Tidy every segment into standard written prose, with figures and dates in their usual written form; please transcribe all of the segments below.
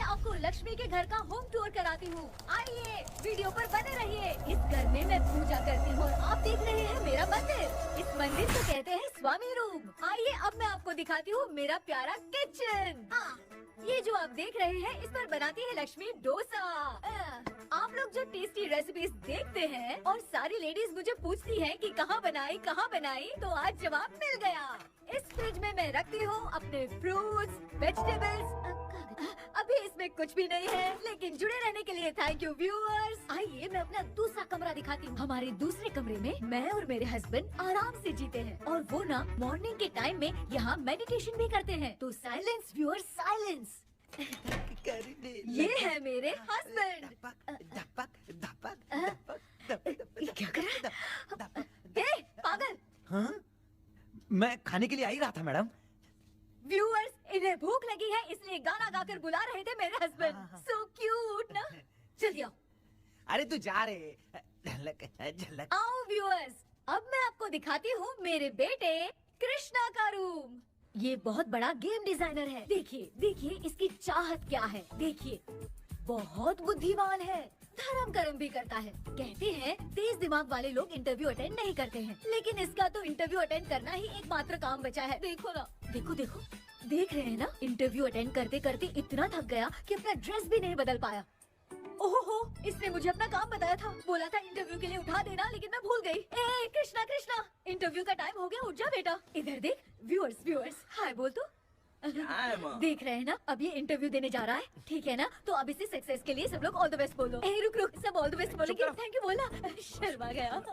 आपको लक्ष्मी के घर का होम टूर कराती हूँ। आइए वीडियो पर बने रहिए। इस घर में मैं पूजा करती हूँ और आप देख रहे हैं मेरा मंदिर। इस मंदिर को कहते हैं स्वामी रूम। आइए अब मैं आपको दिखाती हूँ मेरा प्यारा किचन। ये जो आप देख रहे हैं इस पर बनाती है लक्ष्मी डोसा। आप लोग जो टेस्टी रेसिपीज देखते हैं और सारी लेडीज मुझे पूछती हैं कि कहाँ बनाई, तो आज जवाब मिल गया। इस फ्रिज में मैं रखती हूँ अपने फ्रूट्स, वेजिटेबल्स। अभी इसमें कुछ भी नहीं है, लेकिन जुड़े रहने के लिए थैंक यू व्यूअर्स। आइए मैं अपना दूसरा कमरा दिखाती हूँ। हमारे दूसरे कमरे में मैं और मेरे हस्बैंड आराम से जीते हैं और वो ना मॉर्निंग के टाइम में यहाँ मेडिटेशन भी करते हैं। तो साइलेंस व्यूअर्स, साइलेंस। ये है मेरे हस्बैंड। क्या कर रहा है? पागल। हाँ? मैं खाने के लिए आ ही रहा था मैडम। व्यूअर्स, इन्हें भूख लगी है इसलिए गाना गाकर बुला रहे थे मेरे हस्बैंड। सो क्यूट ना। चलिए आओ। अरे तू जा रे। झलक झलक। आओ व्यूअर्स, अब मैं आपको दिखाती हूँ मेरे बेटे कृष्णा का रूम। ये बहुत बड़ा गेम डिजाइनर है। देखिए देखिए इसकी चाहत क्या है। देखिए बहुत बुद्धिमान है, धर्म कर्म भी करता है। कहते हैं तेज दिमाग वाले लोग इंटरव्यू अटेंड नहीं करते हैं, लेकिन इसका तो इंटरव्यू अटेंड करना ही एकमात्र काम बचा है। देखो ना, देखो देखो, देख रहे हैं ना। इंटरव्यू अटेंड करते करते इतना थक गया कि अपना ड्रेस भी नहीं बदल पाया। ओहो, इसने मुझे अपना काम बताया था। बोला था इंटरव्यू के लिए उठा देना, लेकिन मैं भूल गई। ए कृष्णा कृष्णा, इंटरव्यू का टाइम हो गया, उठ जा बेटा। इधर देख। व्यूअर्स हाय बोल तो। देख रहे हैं ना, अब ये इंटरव्यू देने जा रहा है, ठीक है ना। तो अब इसे सक्सेस के लिए सब लोग ऑल द बेस्ट बोलो। ए रुक रुक, सब ऑल द बेस्ट बोलेंगे। थैंक यू बोलना। शर्मा गया।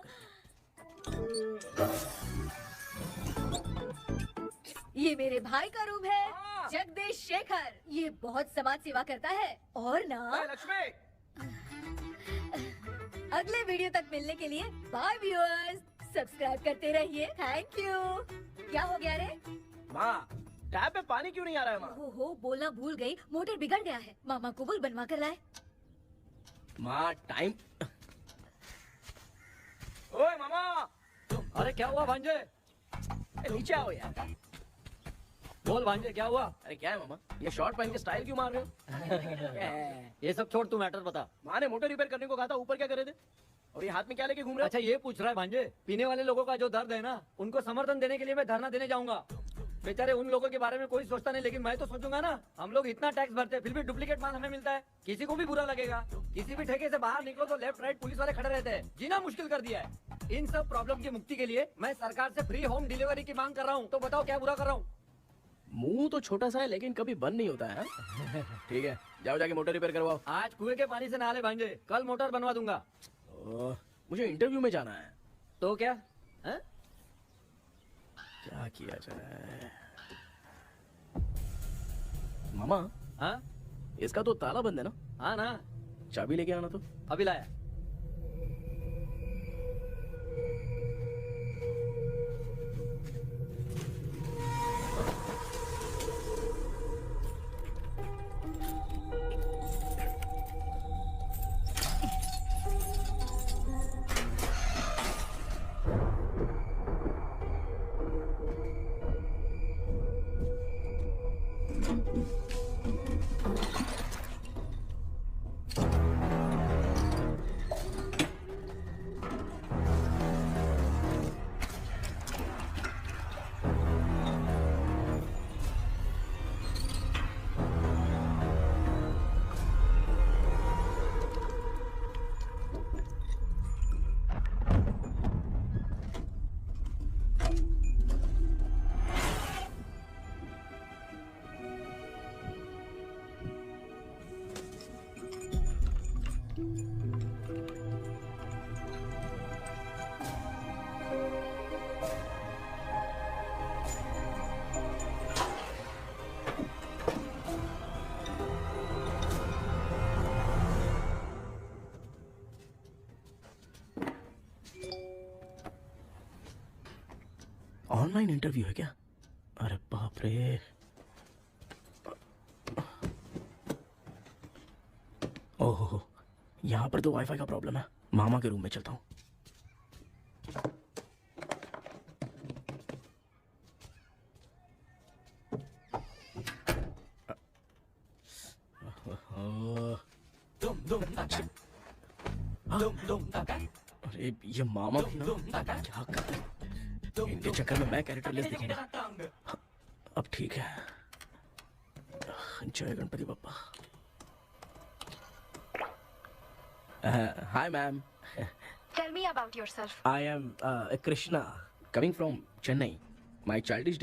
ये मेरे भाई का रूम है, जगदीश शेखर। ये बहुत समाज सेवा करता है और ना लक्ष्मी। अगले वीडियो तक मिलने के लिए बाय व्यूअर्स। सब्सक्राइब करते रहिए। Thank you. क्या हो गया रे? माँ, टैप में पानी क्यों नहीं आ रहा है माँ? हो बोलना भूल गई, मोटर बिगड़ गया है। मामा को बोल बनवा कर लाए। माँ टाइम। ओए मामा। अरे क्या हुआ भांजे? नीचे आओ यार। बोल भांजे क्या हुआ? अरे क्या है मामा, ये शॉर्ट पहन के स्टाइल क्यों मार रहे हो? ये सब छोड़, तू मैटर बता। माँ ने मोटर रिपेयर करने को कहा था, ऊपर क्या करे थे? और ये हाथ में क्या लेके घूम रहे हो? अच्छा ये पूछ रहा है भांजे, पीने वाले लोगों का जो दर्द है ना, उनको समर्थन देने के लिए मैं धरना देने जाऊंगा। बेचारे उन लोगों के बारे में कोई सोचता नहीं, लेकिन मैं तो सोचूंगा ना। हम लोग इतना टैक्स भरते हैं, फिर भी डुप्लीकेट माल हमें मिलता है। किसी को भी बुरा लगेगा। किसी भी ठेके से बाहर निकलो तो लेफ्ट राइट पुलिस वाले खड़े रहते हैं। जीना मुश्किल कर दिया है। इन सब प्रॉब्लम की मुक्ति के लिए मैं सरकार से फ्री होम डिलीवरी की मांग कर रहा हूँ। तो बताओ क्या बुरा कर रहा हूँ? मुंह तो छोटा सा है लेकिन कभी बंद नहीं होता है। ठीक है, जाओ जाके मोटर रिपेयर करवाओ। आज कुएं के पानी से नहा ले भांजे, कल मोटर बनवा दूंगा। मुझे इंटरव्यू में जाना है। तो क्या है? क्या किया जाए? मामा, हाँ इसका तो ताला बंद है ना? हाँ ना। चाबी लेके आना तो। अभी लाया। ऑनलाइन इंटरव्यू है क्या? अरे बाप रे। ओहो, यहाँ पर तो वाईफाई का प्रॉब्लम है। मामा के रूम में चलता हूँ। अरे ये मामा भी ना क्या करते, इनके चक्कर में मैं कैरेक्टरलेस दिखूंगा। अब ठीक है, जय Ganpati Bappa. Hi ma'am, Tell me about yourself. I am Krishna, coming from Chennai. My childhood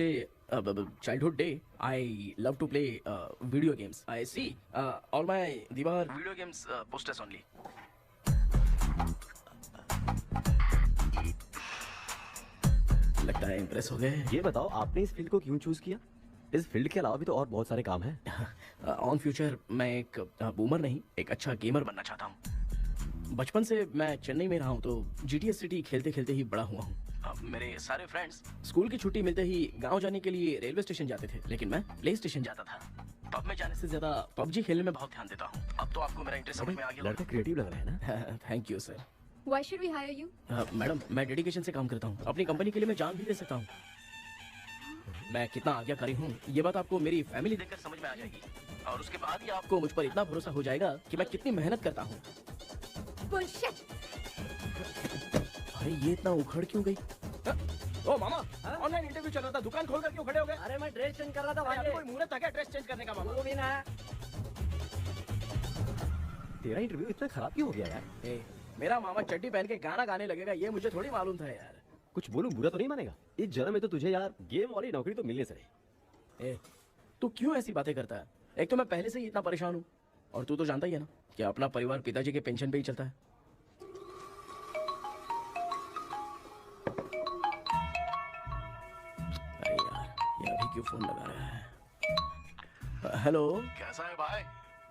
day, I love to play video games. I see all my Diwar video games posters only. लगता है impress हो गए। ये बताओ आपने इस field को क्यों चूज किया? इस फील्ड के अलावा भी तो और बहुत सारे काम हैं। ऑन फ्यूचर मैं एक बूमर नहीं, एक अच्छा गेमर बनना चाहता हूँ। बचपन से मैं चेन्नई में रहा हूँ तो GTA सिटी खेलते खेलते ही बड़ा हुआ हूँ। मेरे सारे फ्रेंड्स स्कूल की छुट्टी मिलते ही गांव जाने के लिए रेलवे स्टेशन जाते थे, लेकिन मैं प्ले स्टेशन जाता था। पब में जाने से ज्यादा PUBG खेलने में बहुत ध्यान देता हूँ। अब तो आपको मेरा इंटरेस्ट समझ में आ गया। लड़का क्रिएटिव लग रहा है ना। Thank you sir. Why should we hire you? Madam मैं डेडिकेशन से काम करता हूँ, अपनी कंपनी के लिए मैं जान भी दे सकता हूँ। मैं कितना आज्ञाकारी हूँ ये बात आपको मेरी फैमिली देखकर समझ में आ जाएगी, और उसके बाद ही आपको मुझ पर इतना भरोसा हो जाएगा कि मैं कितनी मेहनत करता हूँ। Bullshit! अरे ये इतना उखड़ क्यों गई? ओ मामा, ऑनलाइन इंटरव्यू चल रहा था, दुकान खोलकर क्यों खड़े हो गए? अरे मैं ड्रेस चेंज कर रहा था भाई भाई। कोई मुहूर्त था क्या ड्रेस चेंज करने का मामा? वो भी ना। तेरा इंटरव्यू इतना खराब क्यों हो गया यार? ए, मेरा मामा चड्डी पहन के गाना गाने लगेगा ये मुझे थोड़ी मालूम था यार। कुछ बोलूं बुरा तो नहीं मानेगा? इस जन्म में तो तुझे यार गेम वाली नौकरी तो मिलने से रही। ए, तू क्यों ऐसी बातें करता है? एक तो मैं पहले से ही इतना परेशान हूँ, और तू तो जानता ही है ना कि अपना परिवार पिताजी के पेंशन पे ही चलता है। अरे यार, ये अभी क्यों फोन लगा रहा है? हेलो कैसा है भाई?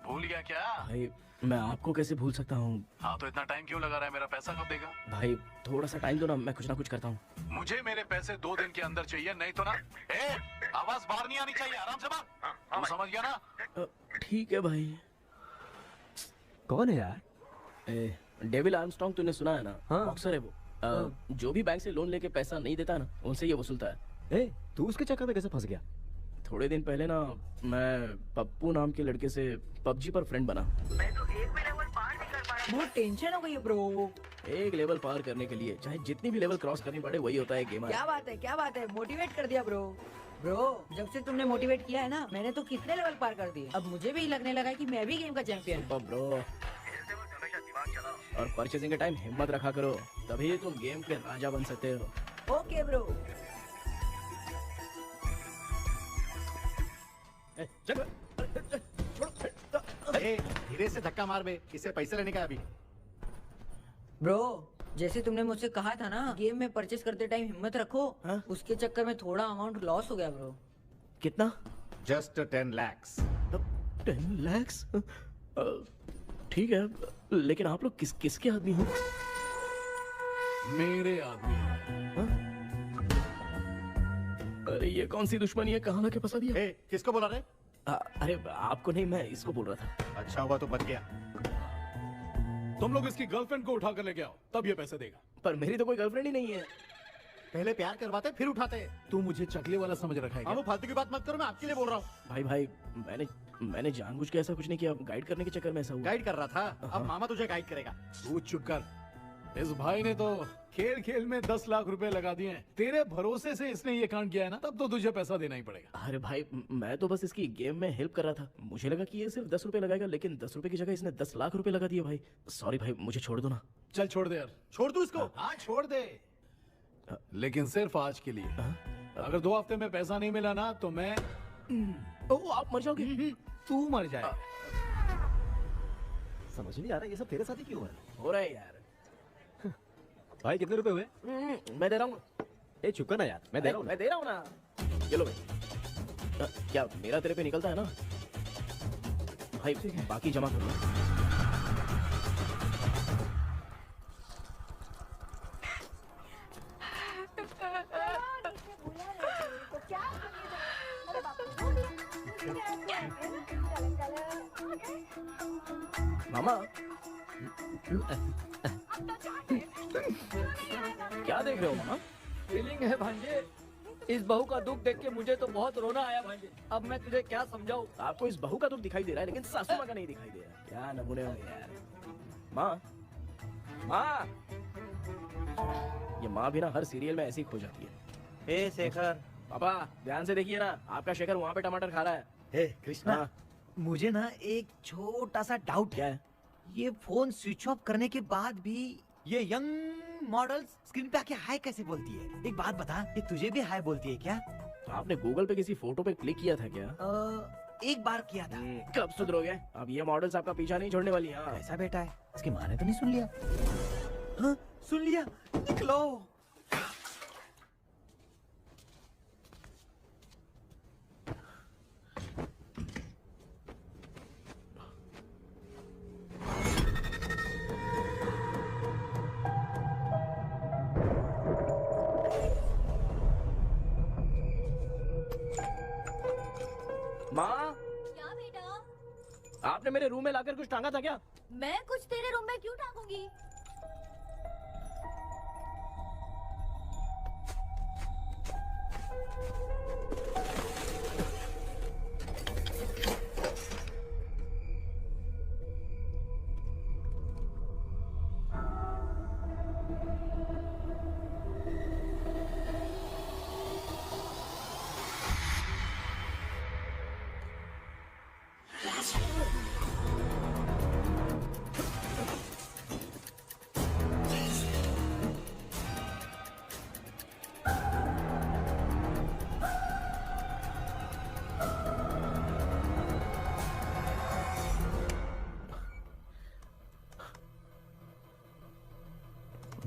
भूल गया क्या? भाई, मैं आपको कैसे भूल सकता हूँ? हाँ तो इतना टाइम क्यों लगा रहा है? मेरा पैसा कब देगा? भाई थोड़ा सा टाइम दो ना, मैं कुछ ना कुछ करता हूँ। मुझे मेरे पैसे 2 दिन के अंदर चाहिए, नहीं तो ना आवाज बाहर नहीं आनी चाहिए। आराम से बात, तू समझ गया ना? ठीक है भाई। कौन है यार? डेविल आर्मस्ट्रॉन्ग तूने सुना है ना? हाँ। बॉक्सर है वो। जो भी बैंक से लोन लेके पैसा नहीं देता ना, उनसे ये वसूलता है। तू उसके चक्कर में कैसे फंस गया? थोड़े दिन पहले ना मैं पप्पू नाम के लड़के से PUBG पर फ्रेंड बना। बहुत टेंशन हो गई है ब्रो। एक लेवल पार करने के लिए चाहे जितनी भी लेवल क्रॉस करनी पड़े, वही होता है गेमर। क्या बात है, मोटिवेट कर दिया ब्रो। ब्रो जब से तुमने मोटिवेट किया है ना, मैंने तो कितने लेवल पार कर दिए। अब मुझे भी लगने लगा कि मैं भी गेम का चैंपियन हूँ। ब्रो, और परचेजिंग के टाइम हिम्मत रखा करो, तभी तुम गेम के राजा बन सकते हो। Okay bro. धीरे से धक्का मार बे, किससे पैसे लेने का अभी? ब्रो जैसे तुमने मुझसे कहा था ना, गेम में परचेस करते टाइम हिम्मत रखो। हाँ? उसके चक्कर में थोड़ा अमाउंट लॉस हो गया ब्रो। कितना? Just 10 lakhs। 10 lakhs? ठीक है, लेकिन आप लोग किसके आदमी हो? मेरे आदमी। अरे ये कौन सी दुश्मनी है, कहाँ लाके फंसा दिया? किसको बोला रे? अरे आपको नहीं, मैं इसको बोल रहा था। अच्छा हुआ तो बच गया। तुम लोग इसकी गर्लफ्रेंड को उठा कर लेके आओ, तब ये पैसे देगा। पर मेरी तो कोई गर्लफ्रेंड ही नहीं है। पहले प्यार करवाते फिर उठाते। तू मुझे चकले वाला समझ रखा है क्या? वो फालतू की बात मत करो, मैं आपके लिए बोल रहा हूँ। भाई मैंने जानबूझ के ऐसा कुछ नहीं किया, गाइड करने के चक्कर में ऐसा हुआ। गाइड कर रहा था, अब मामा तुझे गाइड करेगा। तू चुप कर। इस भाई ने तो खेल खेल में 10 लाख रुपए लगा दिए हैं। तेरे भरोसे से इसने ये कांड किया है ना, तब तो तुझे पैसा देना ही पड़ेगा। अरे भाई, मैं तो बस इसकी गेम में हेल्प कर रहा था। मुझे लगा कि ये सिर्फ 10 रुपए लगाएगा, लेकिन 10 रुपए की जगह इसने 10 लाख रुपए लगा दिए। भाई सॉरी भाई, मुझे छोड़ दो ना। चल छोड़ दे यार। छोड़ दू इसको। हाँ छोड़ दे, लेकिन सिर्फ आज के लिए। अगर 2 हफ्ते में पैसा नहीं मिला ना तो मैं ओ, आप मर जाओगे। तू मर जाए। समझ नहीं आ रहा ये सब तेरे साथ ही क्यों हो रहा है? हो रहा है यार। भाई कितने रुपए हुए? मैं दे रहा हूँ। चुप कर ना यार, मैं दे रहा हूँ। मैं दे रहा हूँ ना। ये लो भाई। क्या मेरा तेरे पे निकलता है ना भाई? बाकी जमा कर लो। मामा क्या देख रहे हो मामा? फीलिंग है भांजे, इस बहू का दुख देख के मुझे तो बहुत रोना आया भांजे। अब मैं तुझे क्या समझाऊं? आपको इस बहू का दुख दिखाई दे रहा है, लेकिन सासू माँ का नहीं दिखाई दे रहा। क्या नमूने हो यार। माँ हाँ, ये माँ भी ना हर सीरियल में ऐसी खो जाती है। ए शेखर। पापा ध्यान से देखिए ना, आपका शेखर वहाँ पे टमाटर खा रहा है। हे कृष्णा, हाँ। मुझे ना एक छोटा सा डाउट क्या है। है? ये फोन स्विच ऑफ करने के बाद भी ये यंग मॉडल्स स्क्रीन पे आके हाय कैसे बोलती है? एक बात बता, ये तुझे भी हाय बोलती है क्या? तो आपने गूगल पे किसी फोटो पे क्लिक किया था क्या? एक बार किया था। कब सुधरोगे? अब ये मॉडल्स आपका पीछा नहीं छोड़ने वाली। हाँ। ऐसा बेटा है, इसकी माँ ने तो नहीं सुन लिया? हाँ, सुन लिया। निकलो। माँ, क्या बेटा? आपने मेरे रूम में लाकर कुछ टांगा था क्या? मैं कुछ तेरे रूम में क्यों टांगूंगी?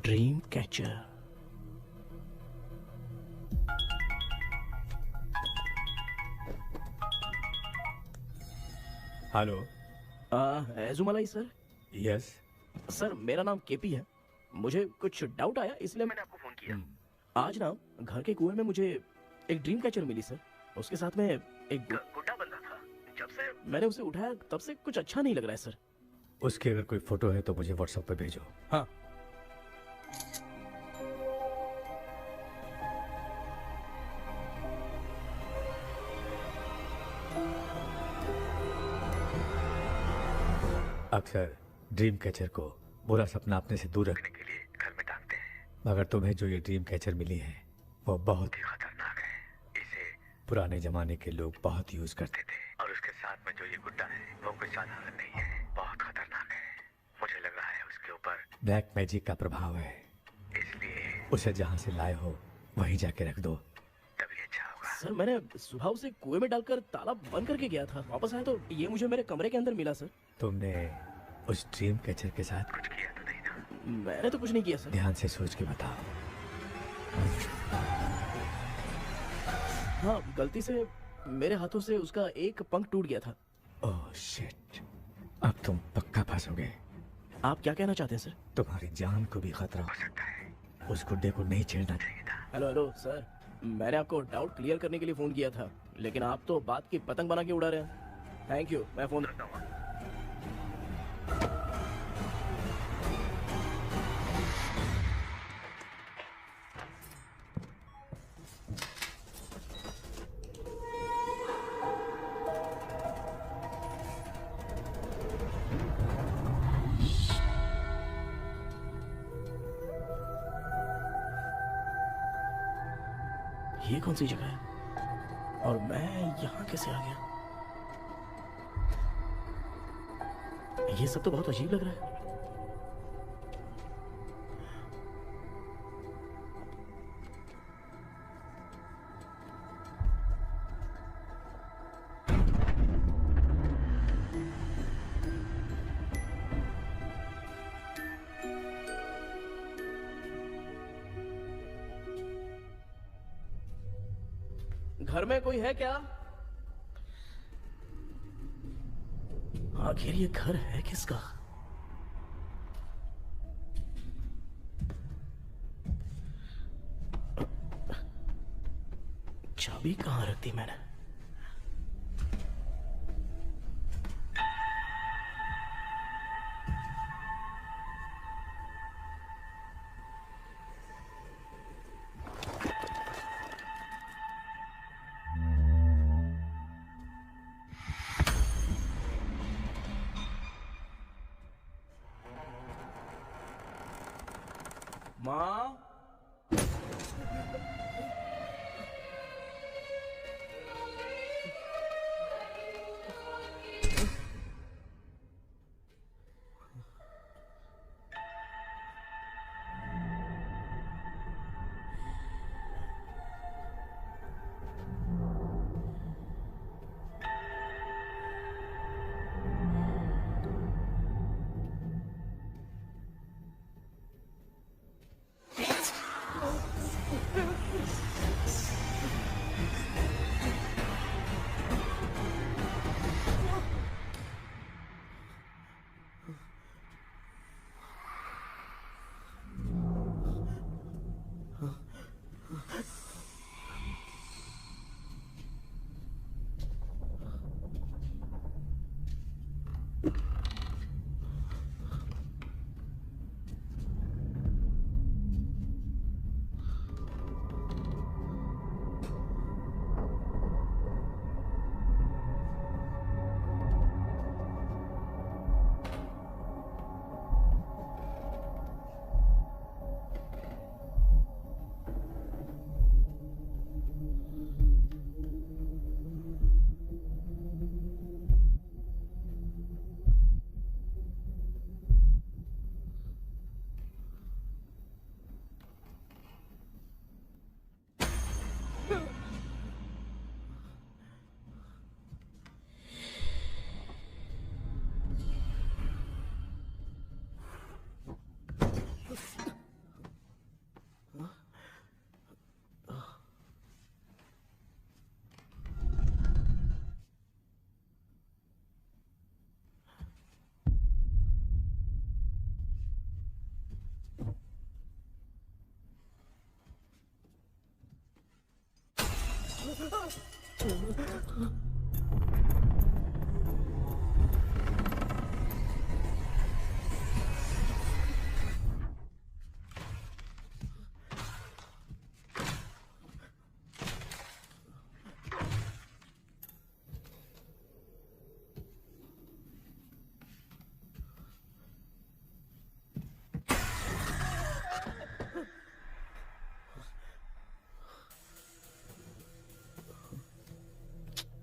Dream catcher. Hello. Ezhumalai sir. Yes. Sir मेरा नाम केपी है। मुझे कुछ डाउट आया इसलिए मैंने आपको फोन किया। आज ना घर के कुएं में मुझे एक ड्रीम कैचर मिली सर। उसके साथ में एक गुड्डा बंदा था। जब से मैंने उसे उठाया तब से कुछ अच्छा नहीं लग रहा है सर। उसकी अगर कोई फोटो है तो मुझे व्हाट्सएप पे भेजो। हाँ। अक्सर ड्रीम कैचर को बुरा सपना अपने से दूर रखने के लिए घर में टांगते हैं, मगर तुम्हें जो ये ड्रीम कैचर मिली है वो बहुत ही खतरनाक है। इसे पुराने जमाने के लोग बहुत यूज करते थे, और उसके साथ में जो ये गुड्डा है वो कोई साधारण नहीं है, बहुत खतरनाक है। मुझे लग रहा है उसके ऊपर ब्लैक मैजिक का प्रभाव है, इसलिए उसे जहाँ से लाए हो वहीं जाके रख दो, तभी अच्छा होगा। सर मैंने सुबह उसे कुएं में डालकर ताला बंद करके गया था। वापस आया तो ये मुझे मेरे कमरे के अंदर मिला सर। तुमने उस ड्रीम कैचर के साथ कुछ किया तो नहीं ना? मैंने तो कुछ नहीं किया सर। ध्यान से सोच के बताओ। हाँ, गलती से मेरे हाथों से उसका एक पंख टूट गया था। ओह शिट, अब तुम पक्का फंसोगे। आप क्या कहना चाहते हैं सर? तुम्हारी जान को भी खतरा हो सकता है। उस गुड्डे को नहीं छेड़ना चाहिए था। हेलो हेलो सर, मैंने आपको डाउट क्लियर करने के लिए फोन किया था, लेकिन आप तो बात की पतंग बना के उड़ा रहे हैं। थैंक यू, मैं फोन रखता हूँ। ये कौन सी जगह है और मैं यहाँ कैसे आ गया? ये सब तो बहुत अजीब लग रहा है। घर में कोई है क्या? आखिर ये घर है किसका? चाबी कहाँ रख दी मैंने? माँ।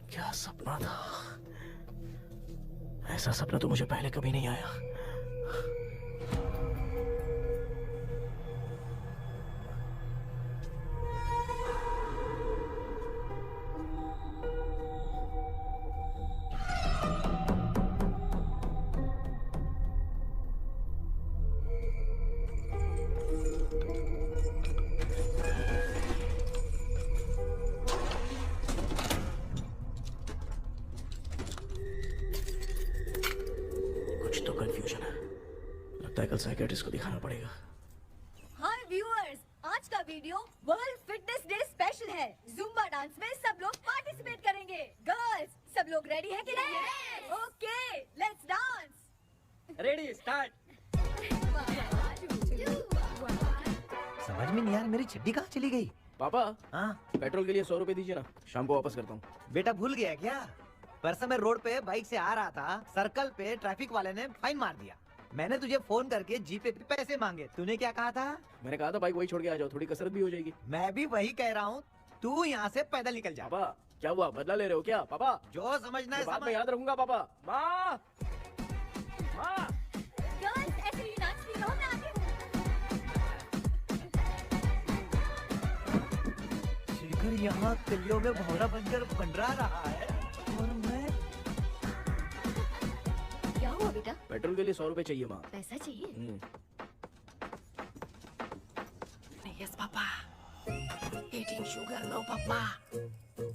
क्या सपना था? ऐसा सपना तो मुझे पहले कभी नहीं आया। तो कंफ्यूजन है, लगता है कल साइकियाट्रिस्ट को दिखाना पड़ेगा। हाय व्यूअर्स, आज का video world fitness day special है। जुम्बा डांस में सब लोग पार्टिसिपेट करेंगे। गर्ल्स, सब लोग रेडी हैं कि नहीं? Okay, let's dance. Ready, start. समझ में नहीं यार, मेरी चड्डी कहाँ चली गई? पापा, हाँ पेट्रोल के लिए 100 रुपए दीजिए ना, शाम को वापस करता हूँ। बेटा भूल गया क्या? परसों मैं रोड पे बाइक से आ रहा था, सर्कल पे ट्रैफिक वाले ने फाइन मार दिया। मैंने तुझे फोन करके जीपे पे पैसे मांगे, तूने क्या कहा था? मैंने कहा था बाइक वही छोड़ के आ जाओ, थोड़ी कसरत भी हो जाएगी। मैं भी वही कह रहा हूँ, तू यहाँ से पैदल निकल जा। पापा क्या हुआ, बदला ले रहे हो क्या? पापा जो समझना है बात में समझ। याद रखूंगा। पापा, माँ, माँ। गर्ल्स, ऐसे ही नाचती रहो, मैं आती हूँ। शेखर यहाँ कलियों में भौरा बनकर भंडरा रहा है और मैं। क्या हुआ बेटा? पेट्रोल के लिए 100 रुपए चाहिए माँ। पैसा चाहिए? Yes, Papa. Eating sugar, no, Papa.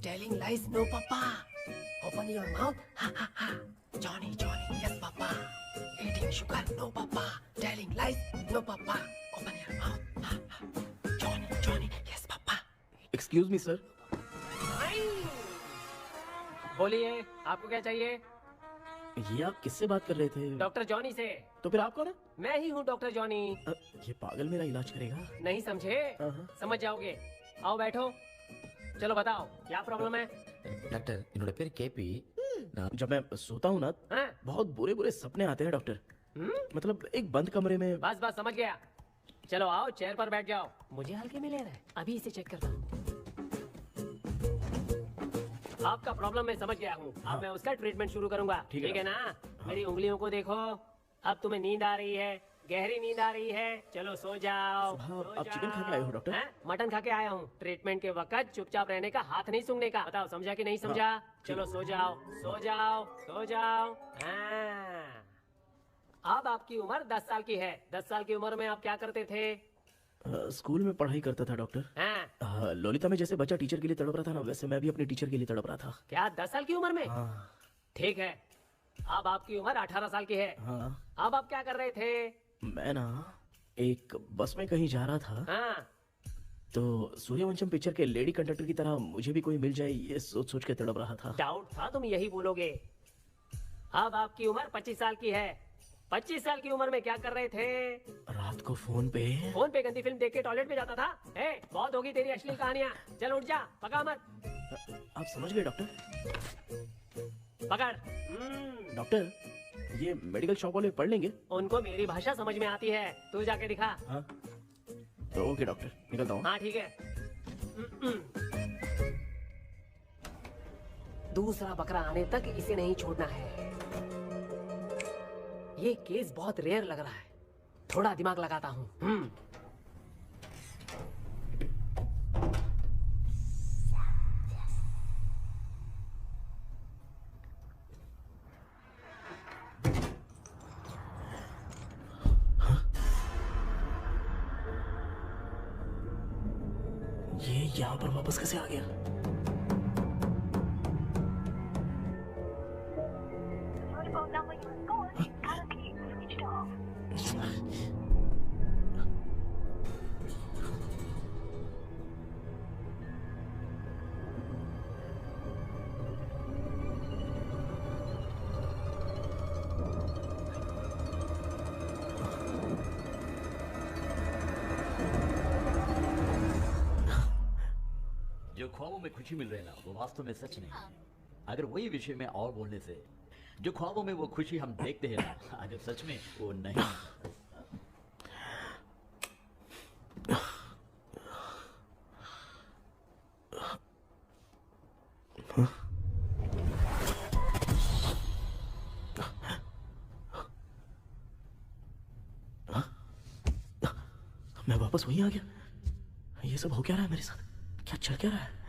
Telling lies, no, Papa. Open your mouth, ha ha ha. Johnny, Johnny, yes, Papa. Eating sugar, no, Papa. Telling lies, no, Papa. Open your mouth, ha ha. Johnny, Johnny, yes, Papa. Excuse me sir. बोलिए, आपको क्या चाहिए? ये आप किससे बात कर रहे थे? डॉक्टर जॉनी से। तो फिर आप कौन है? मैं ही हूँ डॉक्टर जॉनी। ये पागल मेरा इलाज करेगा? नहीं समझे? समझ जाओगे। आओ बैठो। चलो बताओ क्या प्रॉब्लम है? डॉक्टर इन्होंने पेर केपी जब मैं सोता हूँ ना, हाँ? बहुत बुरे बुरे सपने आते हैं डॉक्टर। मतलब एक बंद कमरे में। बस बस समझ गया। चलो आओ चेयर पर बैठ जाओ। मुझे हल्के में ले रहा है, अभी इसे चेक करता हूँ। आपका प्रॉब्लम मैं समझ गया हूँ। अब मैं उसका ट्रीटमेंट शुरू करूंगा, ठीक है ना? मेरी उंगलियों को देखो, अब तुम्हें नींद आ रही है, गहरी नींद आ रही है। चलो सो जाओ। सुबह आप चिकन खा के आए हो डॉक्टर? हैं? मटन खा के आया हूँ। ट्रीटमेंट के वक्त चुपचाप रहने का, हाथ नहीं सूंघने का। बताओ समझा कि नहीं समझा? चलो सो जाओ, सो जाओ, सो जाओ। हाँ। अब आपकी उम्र 10 साल की है। 10 साल की उम्र में आप क्या करते थे? स्कूल में पढ़ाई करता था डॉक्टर। हाँ। ललिता में जैसे बच्चा टीचर के लिए तड़प रहा था ना, वैसे मैं भी अपने टीचर के लिए तड़प रहा था। क्या 10 साल की उम्र में? ठीक है, अब आपकी उम्र 18 साल की है। हाँ। अब आप क्या कर रहे थे? मैं ना एक बस में कहीं जा रहा था, हाँ। तो सूर्यवंशम पिक्चर के लेडी कंडक्टर की तरह मुझे भी कोई मिल जाए, ये सोच सोच के तड़प रहा था। डाउट था तुम यही बोलोगे। अब आपकी उम्र 25 साल की है। 25 साल की उम्र में क्या कर रहे थे? रात को फोन पे गंदी फिल्म देख के टॉयलेट में जाता था। बहुत होगी तेरी अश्लील कहानियां। चल उठ जा, पका मत। आप समझ गए डॉक्टर? पकड़। डॉक्टर, ये मेडिकल शॉप वाले पढ़ लेंगे? उनको मेरी भाषा समझ में आती है, तू जाके दिखा। हाँ। तो ओके डॉक्टर, निकलता हूँ। हाँ ठीक है। दूसरा बकरा आने तक इसे नहीं छोड़ना है। ये केस बहुत रेयर लग रहा है, थोड़ा दिमाग लगाता हूँ। ये यहाँ पर वापस कैसे आ गया? जो ख्वाबों में खुशी मिल रही है ना, वो वास्तव में सच नहीं है। अगर वही विषय में और बोलने से, जो ख्वाबों में वो खुशी हम देखते हैं ना, अगर सच में वो नहीं। मैं वापस वहीं आ गया। ये सब हो क्या रहा है मेरे साथ? क्या चल क्या रहा है?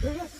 यस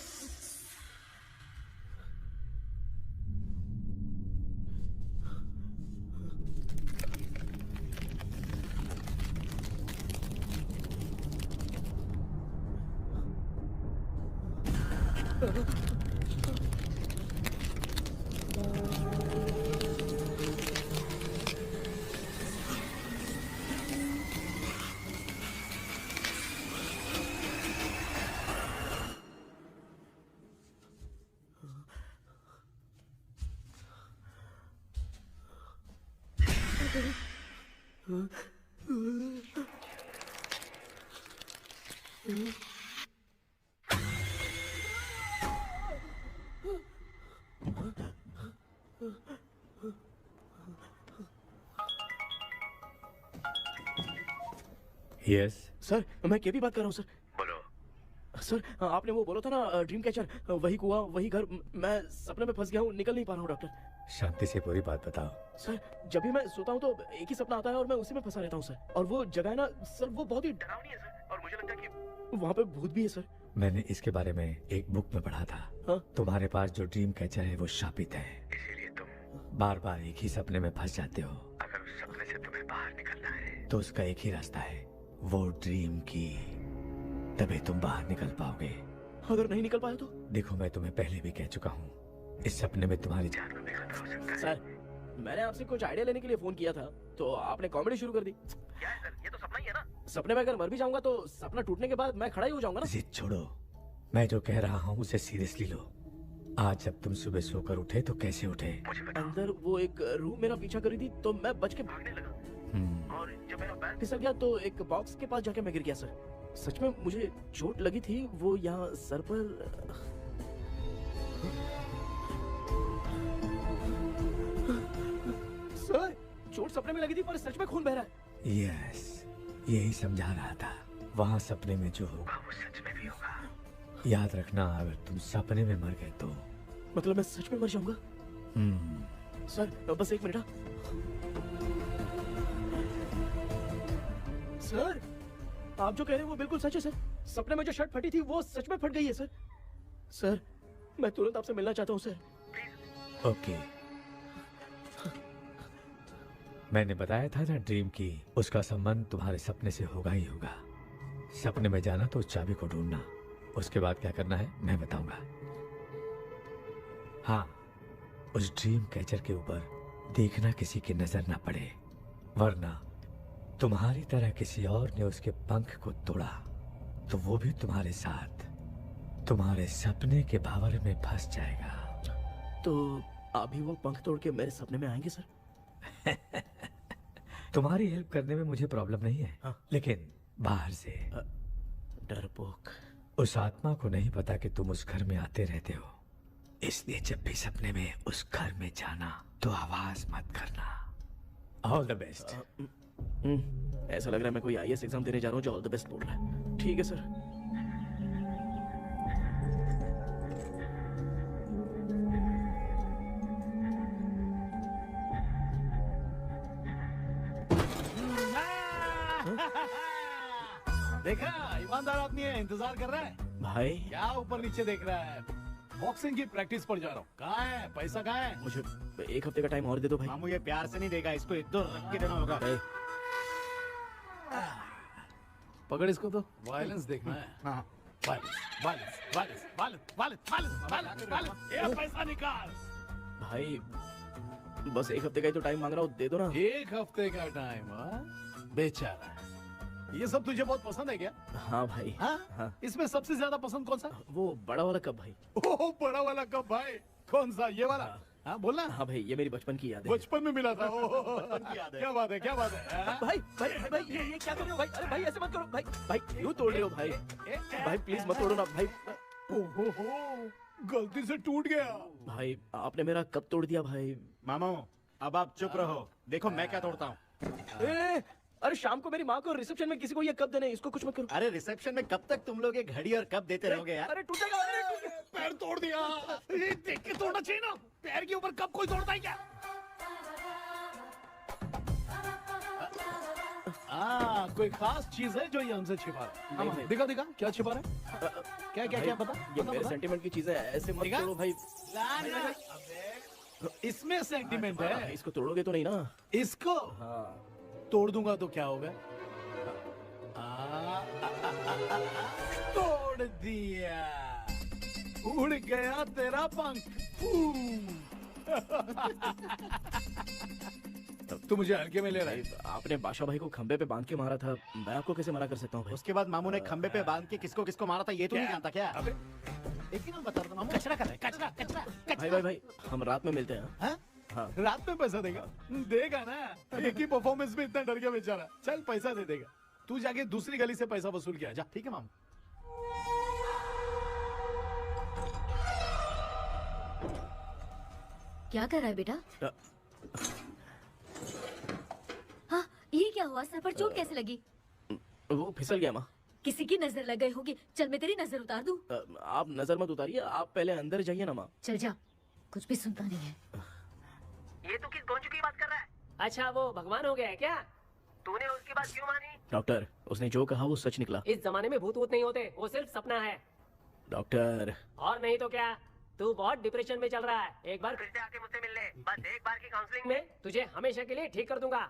सर मैं केपी बात कर रहा हूँ सर। बोलो सर, आपने वो बोला था ना ड्रीम कैचर, वही कुआं वही घर, मैं सपने में फंस गया हूँ, निकल नहीं पा रहा हूँ डॉक्टर। शांति से पूरी बात बताओ। सर जब भी मैं सोता हूँ तो एक ही सपना आता है और मैं उसी में फंसा रहता हूँ सर। और वो जगह है ना सर, वो बहुत ही डरावनी है सर, और मुझे लगता है कि वहाँ पे भूत भी है सर। मैंने इसके बारे में एक बुक में पढ़ा था। हाँ? तुम्हारे पास जो ड्रीम कैचर है वो शापित है, इसीलिए तुम बार बार एक ही सपने में फंस जाते हो। अगर उस सपने से तुम्हें बाहर निकलना है तो उसका एक ही रास्ता है, वो ड्रीम की, तभी तुम बाहर निकल पाओगे। अगर नहीं निकल पाया तो? देखो मैं तुम्हें पहले भी कह चुका हूँ, इस सपने में तुम्हारी जान को भी खतरा हो सकता है। सर मैंने आपसे कुछ आइडिया लेने के लिए फोन किया था तो आपने कॉमेडी शुरू कर दी। क्या है सर, ये तो सपना ही है ना। सपने में अगर मर भी जाऊंगा तो सपना टूटने के बाद मैं खड़ा ही हो जाऊंगा ना। जिद छोड़ो, मैं जो कह रहा हूँ उसे सीरियसली लो। आज जब तुम सुबह सोकर उठे तो कैसे उठे? अंदर वो एक रूह मेरा पीछा करी थी तो मैं बच के भागने लगा, और जब मेरा पैर फिसल गया तो एक बॉक्स के पास जाके मैं गिर गया सर। सच में मुझे चोट लगी थी, वो यहाँ सर पर। सर चोट सपने में लगी थी पर सच में खून बह रहा है। यस, यही समझा रहा था। वहाँ सपने में जो होगा वो सच में भी होगा। याद रखना, अगर तुम सपने में मर गए तो मतलब मैं सच में मर जाऊंगा। सर बस एक मिनट। सर आप जो कह रहे हैं वो बिल्कुल सच है सर। सपने में जो शर्ट फटी थी वो सच में फट गई है सर। सर मैं तुरंत आपसे मिलना चाहता हूँ सर। ओके, मैंने बताया था ना ड्रीम की, उसका संबंध तुम्हारे सपने से होगा ही होगा। सपने में जाना तो उस चाबी को ढूंढना, उसके बाद क्या करना है मैं बताऊंगा। हाँ, उस ड्रीम कैचर के ऊपर देखना किसी की नजर ना पड़े, वरना तुम्हारी तरह किसी और ने उसके पंख को तोड़ा तो वो भी तुम्हारे साथ तुम्हारे सपने के भावर में फंस जाएगा। तो अभी वो पंख तोड़ के मेरे सपने में आएंगे सर? तुम्हारी हेल्प करने में मुझे प्रॉब्लम नहीं है। हाँ। लेकिन बाहर से डरपोक, उस आत्मा को नहीं पता कि तुम उस घर में आते रहते हो, इसलिए जब भी सपने में उस घर में जाना तो आवाज मत करना। All the best. ऐसा लग रहा है मैं कोई आईएएस एग्जाम देने जा रहा हूँ जो ऑल द बेस्ट बोल रहा है। ठीक है सर। देखा, ईमानदार आदमी है, इंतजार कर रहा है। भाई क्या ऊपर नीचे देख रहा है? बॉक्सिंग की प्रैक्टिस पर जा रहा हूँ। कहाँ है पैसा, कहाँ है? मुझे एक हफ्ते का टाइम और दे दो भाई। मामू ये प्यार से नहीं देगा, इसको एक दो रख के देना होगा। पकड़ इसको तो। वायलेंस देखना है। हाँ। Violence violence violence violence violence violence violence violence. ये पैसा निकाल। भाई बस एक हफ्ते का ही तो टाइम मांग रहा हूँ, दे दो ना। एक हफ्ते का टाइम? बेचारा, ये सब तुझे बहुत पसंद है क्या? हाँ भाई। हाँ? इसमें सबसे ज्यादा पसंद कौन सा? वो बड़ा वाला कप भाई। ओह बड़ा वाला कप भाई, कौन सा? ये वाला? हाँ बोलना। हाँ भाई, ये मेरी बचपन की याद है। बचपन में मिला था। क्या बात है, क्या बात है। भाई भाई भाई ये क्या कर रहे हो भाई? अरे भाई ऐसे मत करो भाई। भाई क्यों तोड़ रहे हो भाई? भाई प्लीज मत तोड़ो ना भाई। ओहो, गलती से टूट गया। भाई आपने मेरा कप तोड़ दिया भाई। मामू अब आप चुप रहो, देखो मैं क्या तोड़ता हूँ। अरे शाम को मेरी माँ को रिसेप्शन में किसी को ये कप देने, इसको कुछ मत करो। अरे रिसेप्शन में कब तक तुम लोग ये घड़ी और कप देते रहोगे यार? अरे टूटेगा। पैर तोड़ दिया। ये देख के तोड़ना चाहिए ना, पैर के ऊपर कब कोई तोड़ता है क्या? कोई खास चीज है जो ये हमसे छिपा रहा है? दिखा दिखा क्या छिपा रहा है? क्या क्या क्या बता ये बता, मेरे बता। सेंटीमेंट की चीजें ऐसे मत देखा? तोड़ो भाई। इसमें सेंटीमेंट है। इसको तोड़ोगे तो नहीं ना? इसको तोड़ दूंगा तो क्या होगा? तोड़ दिया, उड़ गया तेरा पंख। तू मुझे हल्के में ले रहा है। आपने बादशाह भाई को खंबे पे बांध के मारा था, मैं आपको कैसे मना कर सकता हूँ भाई? उसके बाद मामू ने खंबे पे बांध के किसको किसको मारा था ये तो नहीं जानता क्या? अबे एक ही नाम बता रहा था मामू। कचरा कर रहा है, कचरा कचरा भाई भाई भाई हम रात में मिलते हैं। हाँ? हाँ रात में पैसा देगा? देगा ना, एक ही परफॉर्मेंस में इतना डर गया बेचारा। चल पैसा दे देगा, तू जाके दूसरी गली से पैसा वसूल किया जा। ठीक है मामू। क्या कर रहा है बेटा? हाँ, ये क्या हुआ? सर पर चोट कैसे लगी? वो फिसल गया माँ। किसी की नजर लग गई होगी। चल मैं तेरी नजर उतार दूं। आप नजर मत उतारिए, आप पहले अंदर जाइए ना माँ। चल जा, कुछ भी सुनता नहीं है। ये तू किस गोंजू की बात कर रहा है? अच्छा वो भगवान हो गया है क्या? तूने उसकी बात क्यों मानी? डॉक्टर, उसने जो कहा वो सच निकला। इस जमाने में भूत वूत नहीं होते, वो सिर्फ सपना है। डॉक्टर और नहीं तो क्या, तू बहुत डिप्रेशन में चल रहा है। एक बार फिर से आके मुझसे मिल ले, बस एक बार की काउंसलिंग में तुझे हमेशा के लिए ठीक कर दूंगा।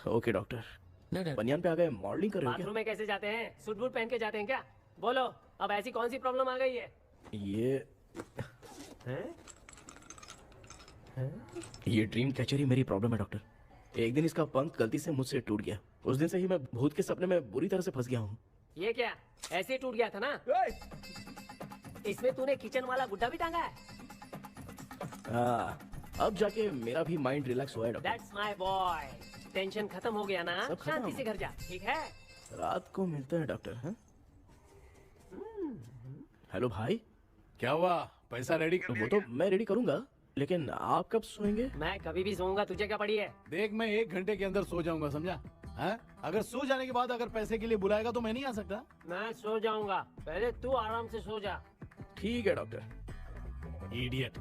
Okay doctor. बनियान पे आ गए, मॉडलिंग कर रहे हो बाथरूम में कैसे जाते हैं? सूट बूट पहन के जाते हैं क्या? बोलो, अब ऐसी कौन सी प्रॉब्लम आ गई है? ये ड्रीम कैचर ही मेरी प्रॉब्लम है डॉक्टर। एक दिन इसका पंख गलती से मुझसे टूट गया। उस दिन से ही मैं भूत के सपने में बुरी तरह से फंस गया हूँ। ये क्या ऐसे ही टूट गया था ना? इसमें तूने किचन वाला गुड्डा भी टांगा है? अब जाके मेरा भी माइंड रिलैक्स हुआ है doctor. That's my boy. Tension खत्म हो गया ना? सब खत्म। शांति से घर जा, ठीक है? रात को मिलते हैं डॉक्टर। हाँ? हेलो भाई, क्या हुआ? पैसा रेडी कर वो तो मैं रेडी करूंगा, लेकिन आप कब सोएंगे? मैं कभी भी सोऊंगा, तुझे क्या पड़ी है? देख मैं 1 घंटे के अंदर सो जाऊंगा, समझा? हाँ? अगर सो जाने के बाद अगर पैसे के लिए बुलाएगा तो मैं नहीं आ सकता। मैं सो जाऊंगा, पहले तू आराम से सो जा। ठीक है डॉक्टर। इडियट।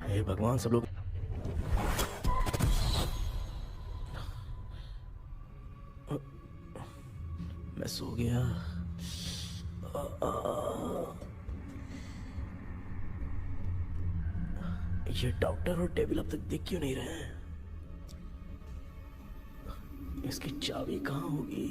हे भगवान, सब लोग मैं सो गया। ये डॉक्टर और टेबल अब तक दिख क्यों नहीं रहे हैं? इसकी चाबी कहाँ होगी?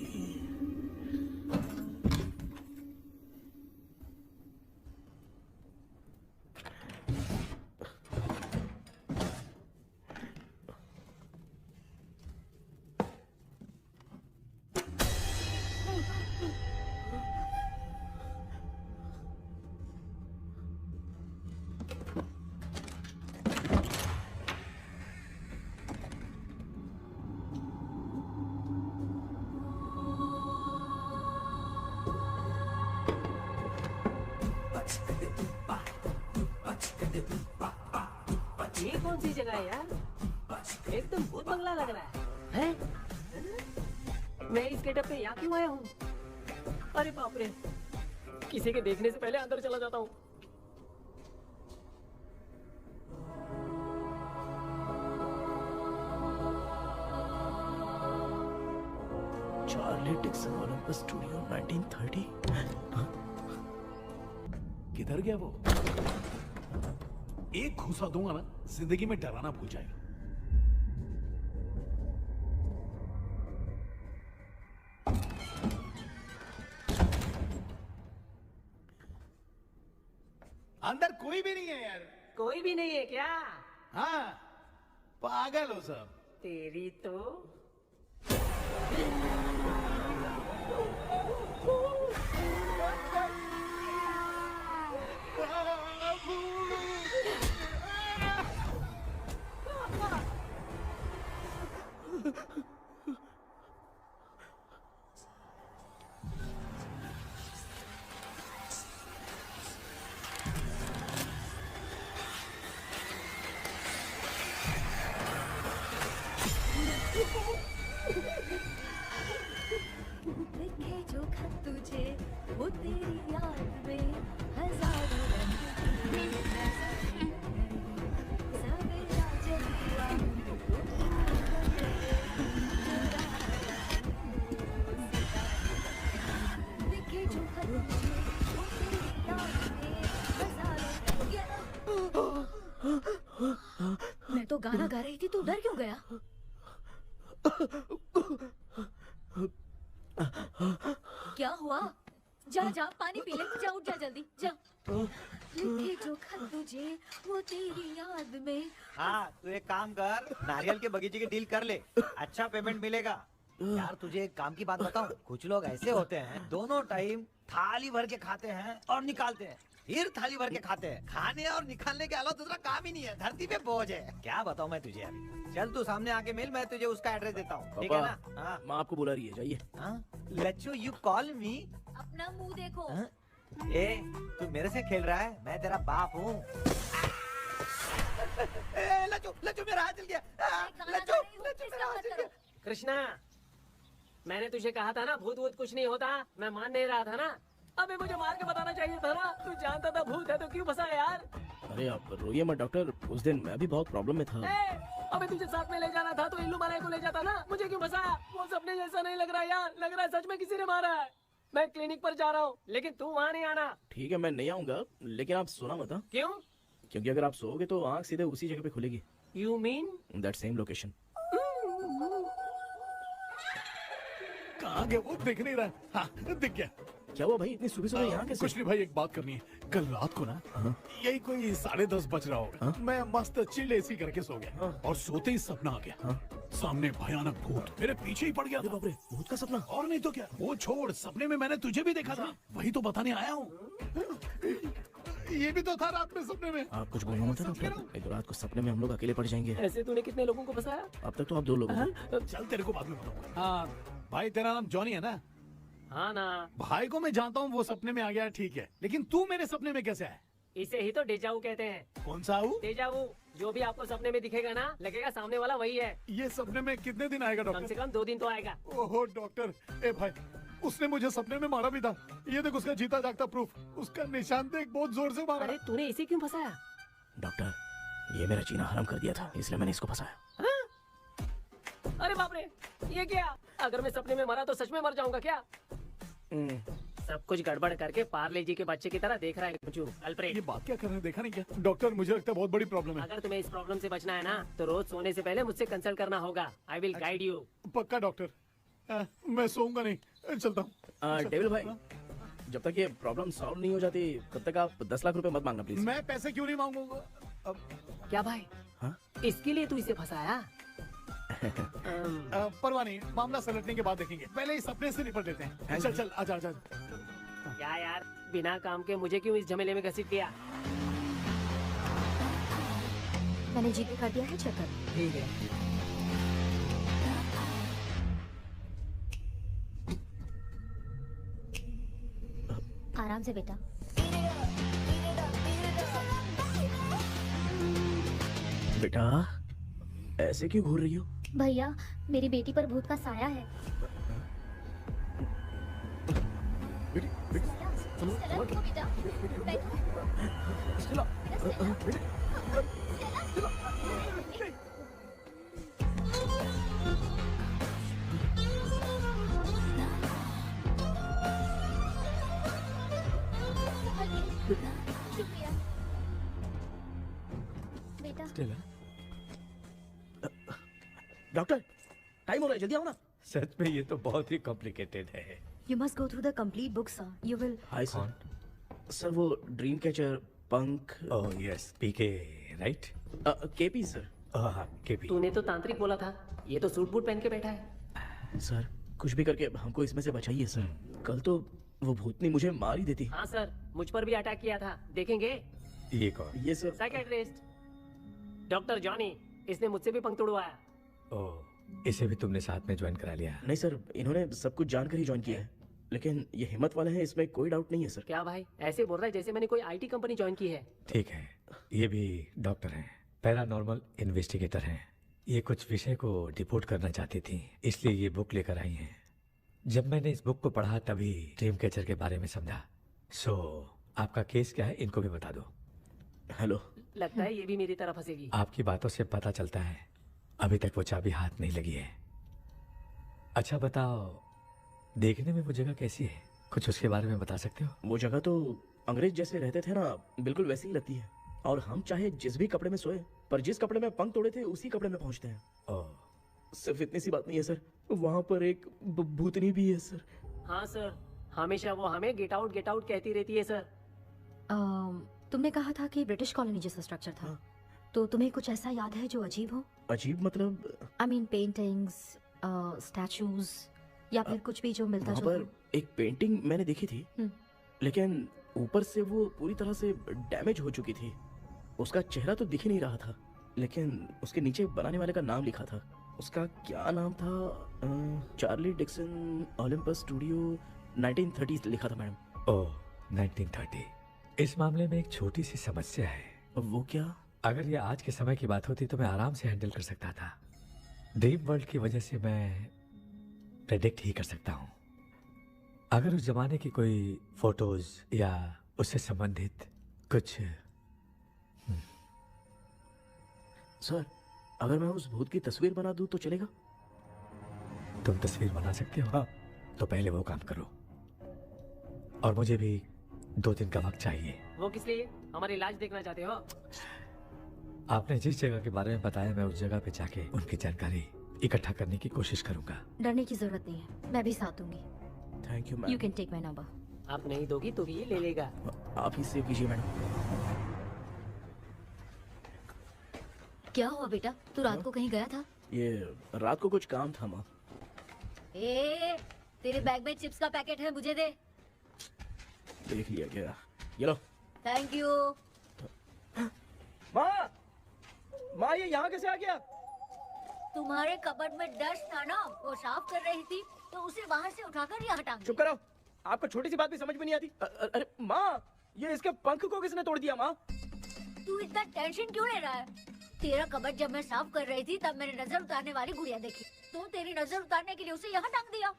ये कौन सी जगह है यार? एकदम भूत बंगला लग रहा है। हैं? मैं इस गेटअप पे यहाँ क्यों आया हूँ? अरे बाप रे, किसी के देखने से पहले अंदर चला जाता हूँ। Charlie Dixon Olympus studio 1930। किधर गया वो? एक घूसा दूंगा ना, जिंदगी में डराना भूल जाएगा। अंदर कोई भी नहीं है यार। कोई भी नहीं है क्या? हाँ, पागल हो सब। तेरी तो जो खत तुझे वो तेरी याद में हजारों मैं तो गाना गा रही थी, तू डर क्यों गया? क्या हुआ? जा जा पानी पी ले, जा उठ जा जल्दी जा। लिखे जो खत तुझे वो तेरी याद में। हाँ तू एक काम कर, नारियल के बगीचे की डील कर ले, अच्छा पेमेंट मिलेगा। यार तुझे एक काम की बात बताऊं, कुछ लोग ऐसे होते हैं दोनों टाइम थाली भर के खाते हैं और निकालते हैं, फिर थाली भर के खाते हैं। खाने और निकालने के अलावा दूसरा काम ही नहीं है, धरती पे बोझ है। क्या बताऊं मैं तुझे अभी। चल तू सामने आके मिल, मैं तुझे उसका एड्रेस देता हूँ, ठीक है ना? हाँ माँ आपको बुला रही है, जाइए। लच्चू यू कॉल मी? अपना मुंह देखो। ए तू मेरे से खेल रहा है, मैं तेरा बाप हूँ। लच्चू लच्चू मेरा हाथ जल गया। लच्चू लच्चू मेरा हाथ जल गया। कृष्णा, मैंने तुझे कहा था ना भूत वूत कुछ नहीं होता, मैं मान नहीं रहा था ना। अबे मुझे मार के बताना चाहिए था ना, तू जानता था भूत है तो क्यों फंसा यार? अरे आप रोइए मत डॉक्टर, उस दिन मैं भी बहुत प्रॉब्लम में था। अबे तुझे साथ में ले जाना था तो इल्लू मारा को ले जाता ना, मुझे क्यों फंसाया? वो सपने जैसा नहीं लग रहा यार, लग रहा है सच में किसी ने मारा है। मैं क्लिनिक पर जा रहा हूँ, लेकिन तू वहाँ नहीं आना। ठीक है मैं नहीं आऊंगा, लेकिन आप सोना मत। क्यों? क्योंकि अगर आप सोओगे तो आँख सीधे उसी जगह पे खुलेगी। You mean that same location. कहाँ गया वो, दिख नहीं रहा। हाँ दिख गया। क्या हुआ भाई, इतनी सुबह सुबह यहाँ कैसे? कुछ नहीं भाई, एक बात करनी है। कल रात को ना यही कोई 10:30 बज रहा होगा, मैं मस्त चिल एसी करके सो गया और सोते ही सपना आ गया। सामने भयानक भूत मेरे पीछे ही पड़ गया। बाप रे, भूत का सपना? और नहीं तो क्या, वो छोड़, सपने में मैंने तुझे भी देखा था, वही तो बताने आया हूँ। ये भी तो था रात में सपने में। आप कुछ बोलना मत डॉक्टर, एक रात को सपने में हम लोग अकेले पड़ जाएंगे। ऐसे तूने कितने लोगों को फंसाया? अब तक तो आप 2 लोग हैं। चल तेरे को बाद में बताऊंगा। हाँ भाई, तेरा नाम जॉनी है ना? हाँ ना। भाई को मैं जानता हूँ, वो सपने में आ गया, ठीक है, लेकिन तू मेरे सपने में कैसे आया? इसे ही तो डेजावू कहते हैं। कौन सा हूँ? डेजावू, जो भी आपको सपने में दिखेगा ना, लगेगा सामने वाला वही है। ये सपने में कितने दिन आएगा डॉक्टर? कम से कम 2 दिन तो आएगा। ओहो डॉक्टर, ए भाई उसने मुझे सपने में मारा भी था, ये देख उसका जीता जागता प्रूफ, उसका निशान देख, बहुत जोर से मारा। अरे तूने इसे क्यों फंसाया? डॉक्टर, ये मेरा जीना हराम कर दिया था, इसलिए मैंने इसको फंसाया। अरे बाप रे, ये क्या? अगर मैं सपने में मरा तो सच में मर जाऊंगा क्या? सब कुछ गड़बड़ करके पार्ले जी के बच्चे की तरह देख रहा है मुझे अल्फ्रेड। ये बात क्या कर रहे हैं, देखा नहीं क्या? डॉक्टर मुझे लगता है बहुत बड़ी प्रॉब्लम है। अगर तुम्हें इस प्रॉब्लम से बचना है ना, तो रोज सोने से पहले मुझसे कंसल्ट करना होगा। I will guide you. पक्का डॉक्टर, मैं सोऊंगा नहीं, चलता हूँ। डेविल भाई, जब तक ये प्रॉब्लम सॉल्व नहीं हो जाती तब तक आप 10 लाख रुपए मत मांगना प्लीज। मैं पैसे क्यों नहीं मांगूंगा? क्या भाई? हाँ? इसके लिए तू इसे फंसाया? परवाह नहीं, मामला सलटने के बाद देखेंगे, पहले इस सपने से निपट लेते हैं। चल चल, आजा आजा। क्या यार, बिना काम के मुझे क्यों इस झमेले में घसीट दिया? मैंने जीपे कर दिया है, चेक कर। ठीक है। आराम से बेटा। बेटा ऐसे क्यों घूर रही हो? भैया, मेरी बेटी पर भूत का साया है। बेटा डॉक्टर, टाइम हो रहा है, जल्दी आओ ना। सच में ये तो बहुत ही कॉम्प्लिकेटेड है। You must go through the complete book, sir. You will. Hi sir. Sir वो ड्रीम कैचर, पंख। ओह यस, पीके राइट? KP sir. हाँ केपी। तूने तो तांत्रिक बोला था, ये तो सूट बूट पहन के बैठा है। सर कुछ भी करके हमको इसमें से बचाइए सर, कल तो वो भूतनी मुझे मार ही देती। हाँ सर, मुझ पर भी अटैक किया था, देखेंगे? ये कौन? ये सर साइकियाट्रिस्ट डॉक्टर जॉनी, इसने मुझसे भी पंख तोड़वाया। ओह, इसे भी तुमने साथ में ज्वाइन करा लिया? नहीं सर, इन्होंने सब कुछ जानकर ही ज्वाइन किया है, लेकिन ये हिम्मत वाले हैं, इसमें कोई डाउट नहीं है सर। क्या भाई, ऐसे बोल रहा है जैसे मैंने कोई आईटी कंपनी ज्वाइन की है। ठीक है, ये भी डॉक्टर हैं, पैरानॉर्मल इन्वेस्टिगेटर हैं। ये कुछ विषय को रिपोर्ट करना चाहती थी, इसलिए ये बुक लेकर आई हैं। जब मैंने इस बुक को पढ़ा तभी ड्रीम कैचर के बारे में समझा। सो आपका केस क्या है, इनको भी बता दो। हेलो। लगता है ये भी मेरी तरफ फंसेगी। आपकी बातों से पता चलता है अभी तक वो चाबी हाथ नहीं लगी है। अच्छा बताओ, देखने में वो जगह कैसी है? कुछ उसके बारे में बता सकते हो? वो जगह तो अंग्रेज जैसे रहते थे ना, बिल्कुल वैसी ही लगती है। और हम चाहे जिस भी कपड़े में सोए, पर जिस कपड़े में पंख तोड़े थे उसी कपड़े में पहुंचते हैं। सिर्फ इतनी सी बात नहीं है सर, वहाँ पर एक भूतनी भी है सर। हाँ सर, हमेशा वो हमें गेट आउट कहती रहती है सर। तुमने कहा था कि ब्रिटिश कॉलोनी जैसा स्ट्रक्चर था, तो तुम्हें कुछ ऐसा याद है जो अजीब हो? अजीब मतलब? आई मीन पेंटिंग्स, स्टैचूज या फिर कुछ भी जो मिलता वहाँ जुलता पर एक पेंटिंग मैंने देखी थी, लेकिन ऊपर से वो पूरी तरह से डैमेज हो चुकी थी। उसका चेहरा तो दिख ही नहीं रहा था, लेकिन उसके नीचे बनाने वाले का नाम लिखा था। उसका क्या नाम था? चार्ली डिक्सन ओलंपस स्टूडियो 1930 लिखा था मैडम। ओह 1930। इस मामले में एक छोटी सी समस्या है। वो क्या? अगर ये आज के समय की बात होती तो मैं आराम से हैंडल कर सकता था। ड्रीम वर्ल्ड की वजह से मैं प्रेडिक्ट ही कर सकता हूँ। अगर उस जमाने की कोई फोटोज या उससे संबंधित कुछ। सर, अगर मैं उस भूत की तस्वीर बना दूं तो चलेगा? तुम तस्वीर बना सकते हो? हाँ। तो पहले वो काम करो, और मुझे भी 2 दिन का वक्त चाहिए। वो किस लिए? हमारी इलाज देखना चाहते हो? आपने जिस जगह के बारे में बताया, मैं उस जगह पे जाके उनकी जानकारी इकट्ठा करने की कोशिश करूंगा। डरने की जरूरत नहीं है, मैं भी साथ दूंगी। Thank you ma'am. You can take my number. आप नहीं दोगी तो भी ये ले लेगा। आप ही सेव कीजिए मैडम। क्या हुआ बेटा, तू रात को कहीं गया था? ये रात को कुछ काम था माँ। ए, तेरे बैग में चिप्स का पैकेट है, मुझे दे। देख लिया क्या? ये लो। Thank you. माँ ये यहाँ कैसे आ गया? तुम्हारे कबर्ड में डस्ट था ना, वो साफ कर रही थी तो उसे वहाँ से उठाकर यहाँ टांग दिया। चुप करो, आपको छोटी सी बात भी समझ में नहीं आती। अरे माँ, ये इसके पंख को किसने तोड़ दिया? माँ तू इतना टेंशन क्यों ले रहा है? तेरा कबर्ड जब मैं साफ कर रही थी तब मैंने नजर उतारने वाली गुड़िया देखी, तो तेरी नजर उतारने के लिए उसे यहाँ टांग दिया।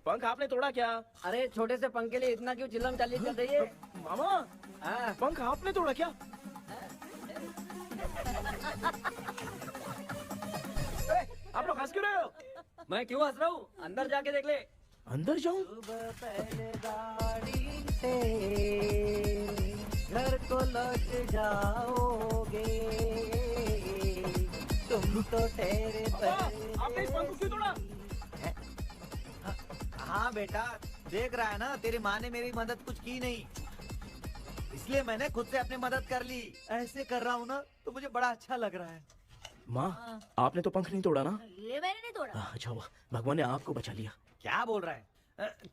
पंख आपने तोड़ा क्या? अरे छोटे से पंख के लिए इतना क्यों चिल्लम चाली कर रही है? मामा, पंख आपने तोड़ा क्या? आप लोग हंस क्यों रहे हो? मैं क्यों हंस रहा हूँ? अंदर जाके देख ले। अंदर जाऊं? घर को लौट जाओगे तुम तो ठहरे। आपने इस पंख को क्यों तोड़ा? हाँ बेटा, देख रहा है ना, तेरी माँ ने मेरी मदद कुछ की नहीं, इसलिए मैंने खुद से अपनी मदद कर ली। ऐसे कर रहा हूँ ना तो मुझे बड़ा अच्छा लग रहा है। माँ, आपने तो पंख नहीं तोड़ा ना? ये मैंने नहीं तोड़ा। अच्छा हुआ, भगवान ने आपको बचा लिया। क्या बोल रहा है?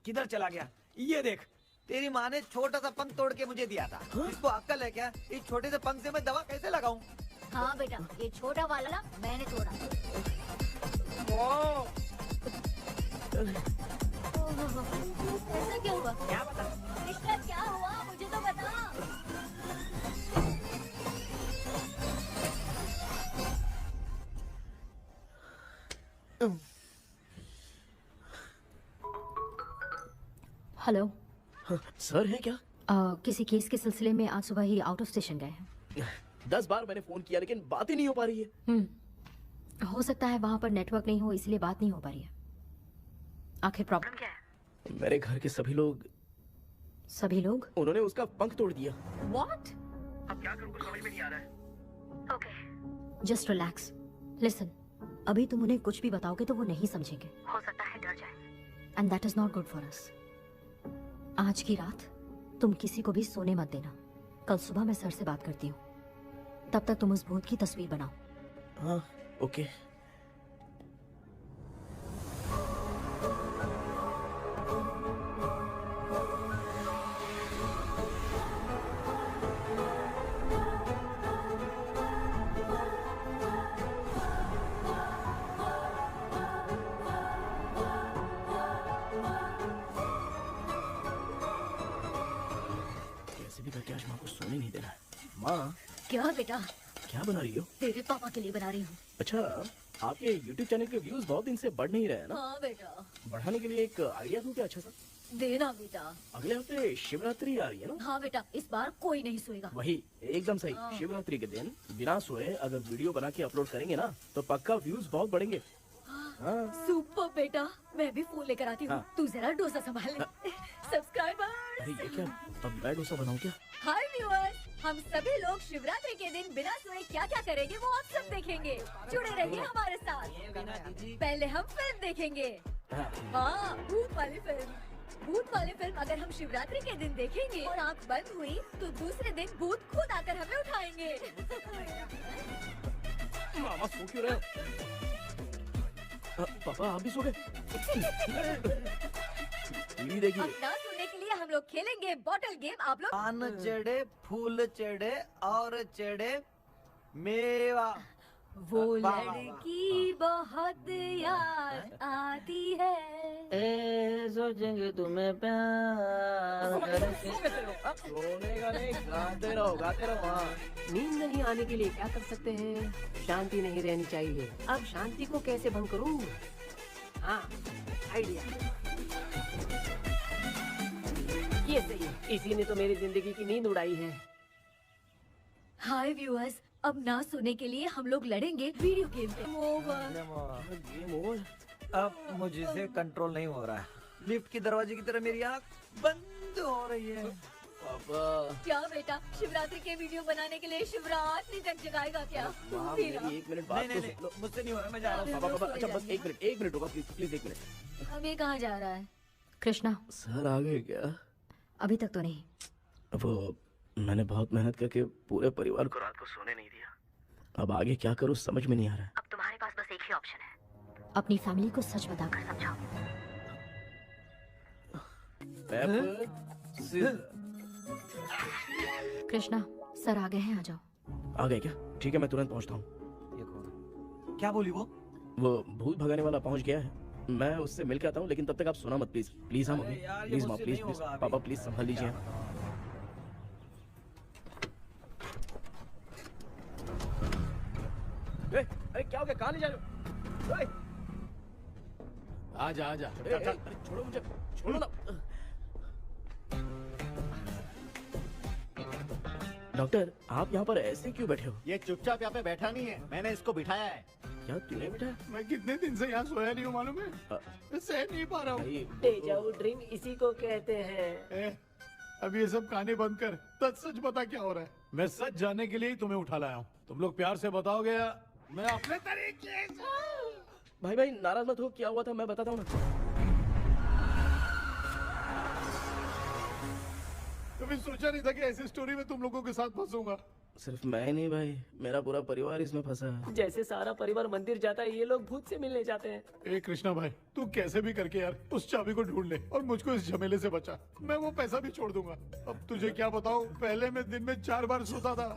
किधर चला गया? ये देख, तेरी माँ ने छोटा सा पंख तोड़ के मुझे दिया था। इसको अक्ल है क्या? इस छोटे से पंख से मैं दवा कैसे लगाऊं? हाँ बेटा, ये छोटा वाला ना मैंने तोड़ा। ऐसा क्या हुआ? क्या बता? इसका क्या हुआ, मुझे तो बता। हेलो सर है क्या? किसी केस के सिलसिले में आज सुबह ही आउट ऑफ स्टेशन गए हैं। 10 बार मैंने फोन किया लेकिन बात ही नहीं हो पा रही है। हो सकता है वहाँ पर नेटवर्क नहीं हो, इसलिए बात नहीं हो पा रही है। आखिर प्रॉब्लम क्या है? मेरे घर के सभी लोग। सभी लोग? उन्होंने उसका पंख तोड़ दिया। What? अब क्या करूँ, कुछ समझ में नहीं आ रहा है। Okay. Just relax. Listen. अभी तुम उन्हें कुछ भी बताओगे तो वो नहीं समझेंगे। हो सकता है डर जाए। And that is not good for us. आज की रात तुम किसी को भी सोने मत देना। कल सुबह मैं सर से बात करती हूँ। तब तक तुम उस भूत की तस्वीर बनाओ। हाँ, ओके। करके आज माँ को सोने नहीं देना है। माँ, क्या बेटा? क्या बना रही हो? तेरे पापा के लिए बना रही हूँ। अच्छा, आपके YouTube चैनल के व्यूज बहुत दिन से बढ़ नहीं रहे हैं ना? हाँ बेटा। बढ़ाने के लिए एक आइडिया दूं क्या अच्छा सा? देना बेटा। अगले हफ्ते शिवरात्रि आ रही है ना? हाँ बेटा, इस बार कोई नहीं सोएगा। वही, एकदम सही। हाँ। शिवरात्रि के दिन बिना सोए अगर वीडियो बना के अपलोड करेंगे ना तो पक्का व्यूज बहुत बढ़ेंगे। हाँ। सुपर बेटा, मैं भी फोन लेकर आती हूँ। हाँ। तू जरा डोसा संभाल ले। अरे ये क्या, अब मैं डोसा बनाऊं क्या? हाय व्यूअर्स, हम सभी लोग शिवरात्रि के दिन बिना सोए क्या क्या करेंगे वो आप सब देखेंगे। जुड़े रहिए हमारे साथ। पहले हम फिल्म देखेंगे। हाँ, भूत वाली फिल्म। भूत वाली फिल्म अगर हम शिवरात्रि के दिन देखेंगे और आँख बंद हुई तो दूसरे दिन भूत खुद आकर हमें उठाएंगे। मामा सो क्यों रहे हो? पापा आप भी सो गए? देखिए। अब ना सोने के लिए हम लोग खेलेंगे बॉटल गेम। आप लोग पान चढ़े, फूल चढ़े और चढ़े मेवा। वो लड़की बहुत याद आती है। ए सोचेंगे तुम्हें प्यार करके। सोने का नहीं, गाते रहो हाँ। नींद नहीं आने के लिए क्या कर सकते हैं? शांति नहीं रहनी चाहिए। अब शांति को कैसे भंग करूं? हाँ, आइडिया। ये सही है। इसी ने तो मेरी जिंदगी की नींद उड़ाई है। हाय व्यूअर्स, अब ना सोने के लिए हम लोग लड़ेंगे वीडियो गेम पे। Game over. अब मुझसे कंट्रोल नहीं हो रहा है। लिफ्ट की दरवाजे की तरह मेरी आँख बंद हो रही है। पापा क्या बेटा, शिवरात्रि के वीडियो बनाने के लिए शिवरात्रि तक जगाएगा क्या? मेरी 1 मिनट बात नहीं, तो मुझसे नहीं हो रहा, मैं जा रहा हूँ। पापा अच्छा बस 1 मिनट होगा, प्लीज 1 मिनट। अब ये कहाँ जा रहा है? कृष्णा, सर आ गए क्या? अभी तक तो नहीं। वो मैंने बहुत मेहनत करके पूरे परिवार को रात को सोने नहीं दिया। अब आगे क्या करूँ समझ में नहीं आ रहा है। अब तुम्हारे पास बस एक ही ऑप्शन है, अपनी फैमिली को सच बताकर समझाओ। कृष्णा, सर आ गए हैं, आ जाओ। आ गए क्या? ठीक है, मैं तुरंत पहुंचता हूँ। ये कौन? क्या बोली वो? वो भूत भगाने वाला पहुंच गया है, मैं उससे मिल के आता हूँ, लेकिन तब तक आप सोना मत प्लीज। प्लीज हाँ मम्मी, प्लीज माँ, प्लीज प्लीज पापा, प्लीज संभाल लीजिए। अरे क्या हो गया, कहाँ ले जा रहे हो? आजा आजा। अरे छोड़ो मुझे, छोड़ो ना। डॉक्टर, आप यहाँ पर ऐसे क्यों बैठे हो? ये चुपचाप यहाँ पे बैठा नहीं है, मैंने इसको बिठाया है। क्या तूने बेटा? मैं कितने दिन से यहाँ सोया नहीं हूँ मालूम है? मैं सह नहीं पा रहा हूँ। डेजा वू ड्रीम इसी को कहते हैं। अब ये सब कहानी बंद कर, सच बता क्या हो रहा है। मैं सच जानने के लिए ही तुम्हें उठा लाया हूँ। तुम लोग प्यार से बताओगे या मैं अपने तरीके से? भाई नाराज मत हो, क्या हुआ था मैं बताता हूँ ना। कभी सोचा नहीं था कि ऐसी स्टोरी में तुम लोगों के साथ फंसूंगा। सिर्फ मैं नहीं भाई, मेरा पूरा परिवार इसमें फंसा है। जैसे सारा परिवार मंदिर जाता है, ये लोग भूत से मिलने जाते हैं। ए कृष्णा भाई, तू कैसे भी करके यार उस चाबी को ढूंढ ले और मुझको इस झमेले से बचा। मैं वो पैसा भी छोड़ दूंगा। अब तुझे क्या बताऊं, पहले मैं दिन में 4 बार सोता था।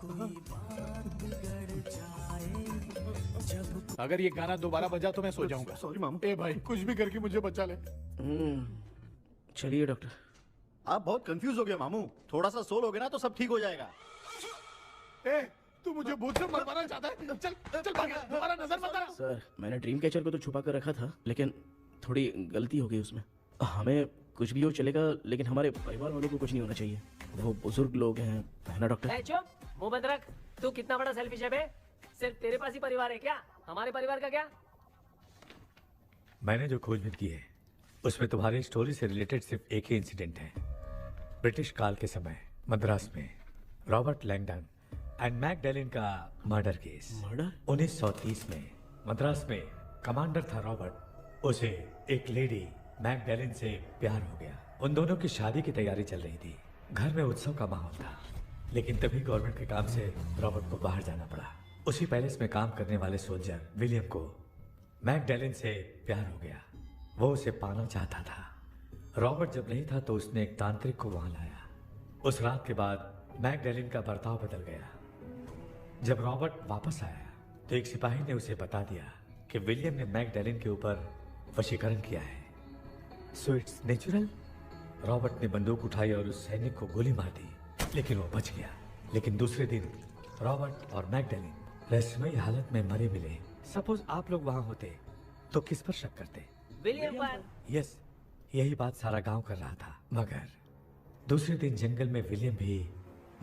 अगर ये गाना दोबारा बजा तो मैं सो जाऊंगा। सॉरी मामू। ए भाई, कुछ भी करके मुझे बचा ले। चलिए डॉक्टर। आप बहुत कंफ्यूज हो गए मामू, थोड़ा सा सो लोगे ना तो सब ठीक हो जाएगा। ए, तू मुझे भूत से मरवाना चाहता है? चल चल भाग, दोबारा नजर मत आना। सर, मैंने ड्रीम कैचर को तो छुपा कर रखा था, लेकिन थोड़ी गलती हो गई उसमें। हमें कुछ भी हो चलेगा, लेकिन हमारे परिवार वालों को कुछ नहीं होना चाहिए। वो बुजुर्ग लोग हैं, है ना डॉक्टर? चुप, मुंह बंद रख। तू कितना बड़ा सेल्फिश है बे? सिर्फ तेरे पास ही परिवार है क्या? हमारे परिवार का क्या? मैंने जो खोजबीन की है उसमें तुम्हारी स्टोरी से रिलेटेड सिर्फ एक ही इंसिडेंट है। ब्रिटिश काल के समय मद्रास में रॉबर्ट लैंगडन एंड मैकडैलिन का मर्डर केस। मर्डर? 1930 में मद्रास में कमांडर था रॉबर्ट, उसे एक लेडी मैकडैलिन से प्यार हो गया। उन दोनों की शादी की तैयारी चल रही थी, घर में उत्सव का माहौल था, लेकिन तभी गवर्नमेंट के काम से रॉबर्ट को बाहर जाना पड़ा। उसी पैलेस में काम करने वाले सोल्जर विलियम को मैकडैलिन से प्यार हो गया, वो उसे पाना चाहता था। रॉबर्ट जब नहीं था तो उसने एक तांत्रिक को वहां लाया। उस रात के बाद मैकडैलिन का बर्ताव बदल गया। जब रॉबर्ट वापस आया तो एक सिपाही ने उसे बता दिया कि विलियम ने मैकडैलिन के ऊपर वशीकरण किया है। So it's natural. रॉबर्ट ने बंदूक उठाई और उस सैनिक को गोली मार दी, लेकिन वो बच गया। लेकिन दूसरे दिन रॉबर्ट और मैकडैलिन रहस्यमयी हालत में मरे मिले। सपोज आप लोग वहां होते तो किस पर शक करते? विलियम पर। यस, यही बात सारा गांव कर रहा था। मगर दूसरे दिन जंगल में विलियम भी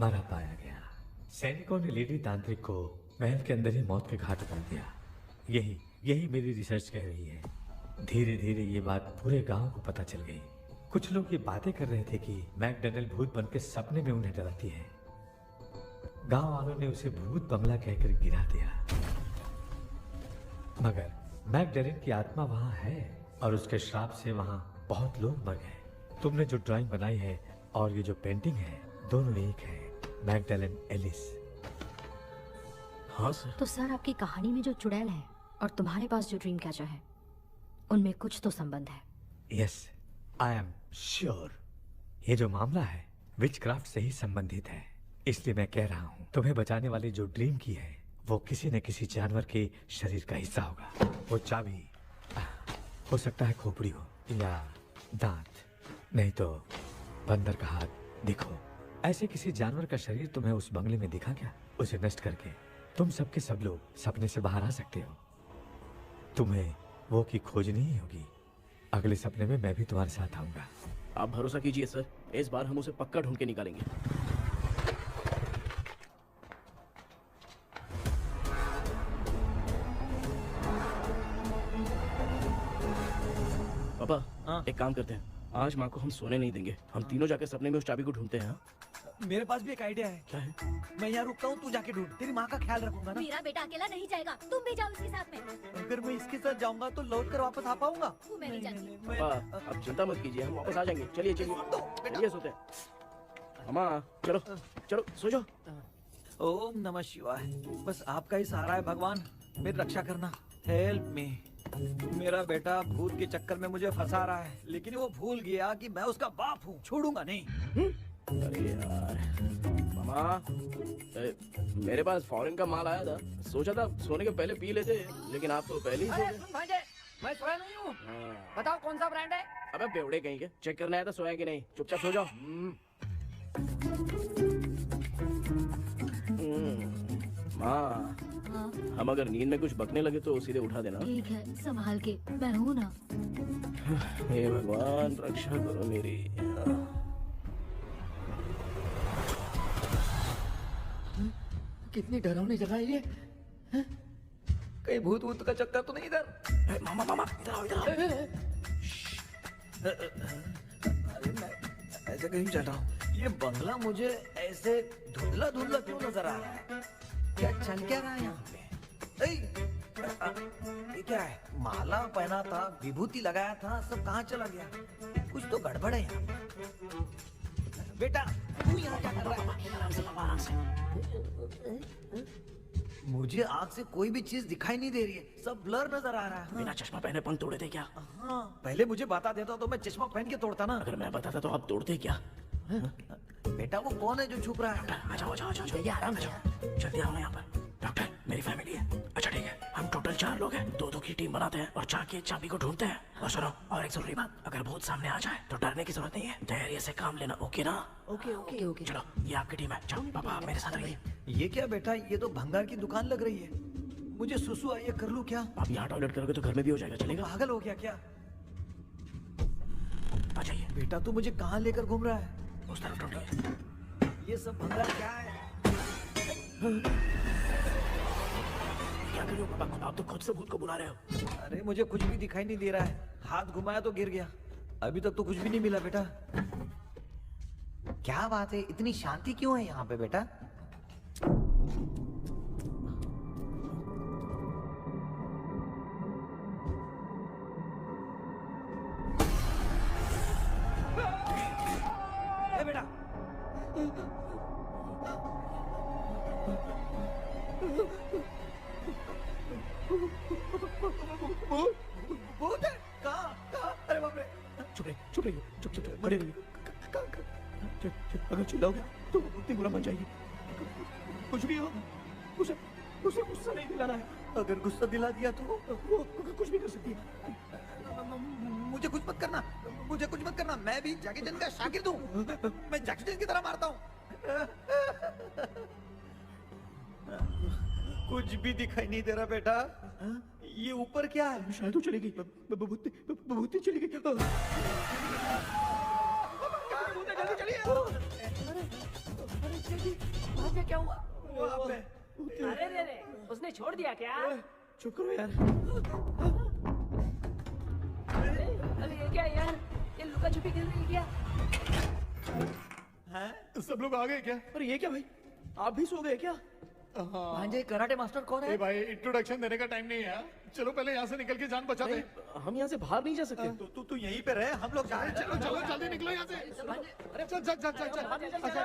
मारा पाया गया। सैनिकों ने लेडी तांत्रिक को महल के अंदर ही मौत के घाट उतार दिया। यही मेरी रिसर्च कह रही है। धीरे धीरे ये बात पूरे गांव को पता चल गई। कुछ लोग ये बातें कर रहे थे कि मैकडैनियल भूत बन के सपने में उन्हें डराती है। गांव वालों ने उसे भूत बंगला कहकर गिरा दिया, मगर मैकडैनियल की आत्मा वहां है और उसके श्राप से वहां बहुत लोग मर गए। तुमने जो ड्राइंग बनाई है और ये जो पेंटिंग है, दोनों एक है, मैकडैनियल एलिस। हाँ सर। तो सर, आपकी कहानी में जो चुड़ैल है और तुम्हारे पास जो ड्रीम कैचर है, उनमें कुछ तो संबंध है। Yes, I am sure. ये जो मामला है विचक्राफ्ट से ही संबंधित है, इसलिए मैं कह रहा हूँ तुम्हें बचाने वाली जो ड्रीम की है वो किसी न किसी जानवर के शरीर का हिस्सा होगा। वो चाबी हो सकता है खोपड़ी हो या दांत, नहीं तो बंदर का हाथ। देखो, ऐसे किसी जानवर का शरीर तुम्हें उस बंगले में दिखा क्या? उसे नष्ट करके तुम सबके सब लोग सपने से बाहर आ सकते हो। तुम्हें वो की खोजनी ही होगी। अगले सपने में मैं भी तुम्हारे साथ आऊंगा। आप भरोसा कीजिए सर, इस बार हम उसे पक्का ढूंढ के निकालेंगे। पापा, एक काम करते हैं, आज माँ को हम सोने नहीं देंगे। हम तीनों जाकर सपने में उस चाबी को ढूंढते हैं। मेरे पास भी एक आइडिया है। क्या है? मैं यहाँ रुकता हूँ, तू जाके ढूंढ। तेरी माँ का ख्याल रखूंगा ना। मेरा बेटा अकेला नहीं जाएगा, तुम भी जाओ इसके साथ में। अगर मैं इसके साथ जाऊंगा तो लौट कर वापस आ पाऊंगा? वो मैं नहीं जानती। पापा, अब चिंता मत कीजिए, हम वापस आ जाएंगे। चलिए चलिए चलिए, सोते हैं। मामा चलो चलो सो जाओ। ओम नमः शिवाय। बस आपका ही सहारा है भगवान, मेरी रक्षा करना। Help me. मेरा बेटा भूत के चक्कर में मुझे फंसा रहा है, लेकिन वो भूल गया कि मैं उसका बाप हूँ। छोड़ूंगा नहीं। अरे यार मामा, मेरे पास फॉरेन का माल आया था, सोचा था सोने के पहले पी लेते, लेकिन आप तो पहले ही सो गए। भांजे, मैं सोया नहीं हूँ। बताओ कौन सा ब्रांड है? अबे बेवड़े कहीं के, चेक करना आया था सोया कि नहीं। चुपचाप सो जाओ। माँ, हम अगर नींद में कुछ बकने लगे तो सीधे उठा देना। ठीक है, संभाल के, मैं हूँ ना। हे भगवान, रक्षा करो मेरी। कितनी डरावनी जगह है ये। कहीं भूत वूत का चक्कर तो नहीं इधर? मामा मामा, इधर आओ इधर आओ। अरे मैं ऐसे कहीं जा रहा हूँ। ये बंगला मुझे ऐसे धुंधला धुंधला क्यों नजर आ रहा है? क्या चल क्या रहा है यहाँ पे? ये क्या है? माला पहना था, विभूति लगाया था, सब कहाँ चला गया? कुछ तो गड़बड़ है यहाँ पे। बेटा, तू यहाँ क्या कर रहा है? मुझे आँख से कोई भी चीज दिखाई नहीं दे रही है, सब ब्लर नजर आ रहा है। बिना चश्मा पहने पंख तोड़े थे क्या? हाँ, पहले मुझे बता देता तो मैं चश्मा पहन के तोड़ता ना। अगर मैं बताता तो आप तोड़ते क्या? बेटा, वो कौन है जो छुप रहा है? आ जाओ जाओ जाओ, जल्दी आराम से जल्दी आओ यहाँ पर। डॉक्टर, मेरी फैमिली है। अच्छा ठीक है, हम टोटल 4 लोग हैं, 2-2 की टीम बनाते हैं और जाके चाबी को ढूंढते हैं। और सुनो, और एक जरूरी बात, अगर भूत सामने आ जाए तो डरने की जरूरत नहीं है, धैर्य से काम लेना। ओके ना? Okay okay okay. चलो, ये आपकी टीम है। जाओ पापा, आप मेरे साथ रहिए। ये क्या बेटा, ये तो भंगार की दुकान लग रही है। मुझे सुसु आई है, कर लूं क्या? आप यहाँ टॉयलेट करोगे तो घर में भी हो जाएगा, चलेगा? पागल हो गया क्या? आ जाइए। बेटा, तू मुझे कहाँ लेकर घूम रहा है? उस तरफ ढूंढिए। ये सब भंगार क्या है? क्या कर रहे हो पापा? आप तो खुद से भूत को बुला रहे हो। अरे मुझे कुछ भी दिखाई नहीं दे रहा है, हाथ घुमाया तो गिर गया। अभी तक तो कुछ भी नहीं मिला बेटा। क्या बात है, इतनी शांति क्यों है यहाँ पे बेटा? बेटा, भूत है? कहाँ? अरे बाप रे! चुप रहिए, चुप रहिए, चुप चुप चुप खड़े रहिए। अगर चिल्लाओगे तो इतनी बुरा बन जाएगी। कुछ भी हो, उसे गुस्सा नहीं दिलाना है। अगर गुस्सा दिला दिया तो वो कुछ भी कर सकती है। मुझे कुछ मत करना, मुझे कुछ मत करना। मैं भी जैकी चैन का शागिर्द हूँ। मैं जैकी चैन की तरह मारता हूँ। कुछ भी दिखाई नहीं दे रहा बेटा। ये ऊपर क्या है? शायद वो चली गई, भूती चली गई। जल्दी चलिए। भांजे, क्या हुआ? अरे रे रे, उसने छोड़ दिया क्या? चुप करो यार। अरे ये क्या यार? ये लुका छुपी खेल रही है क्या? सब लोग आ गए क्या? अरे ये क्या भाई, आप भी सो गए क्या? भांजे कराटे मास्टर कौन ए है? भाई इंट्रोडक्शन देने का टाइम नहीं है। चलो पहले यहाँ से निकल के जान बचा दे। हम यहाँ से बाहर नहीं जा सकते। तू यहीं पे रहे, हम लोग जा रहे हैं। चलो चलो जल्दी निकलो यहाँ से। अरे चल चल चल चल चल। अच्छा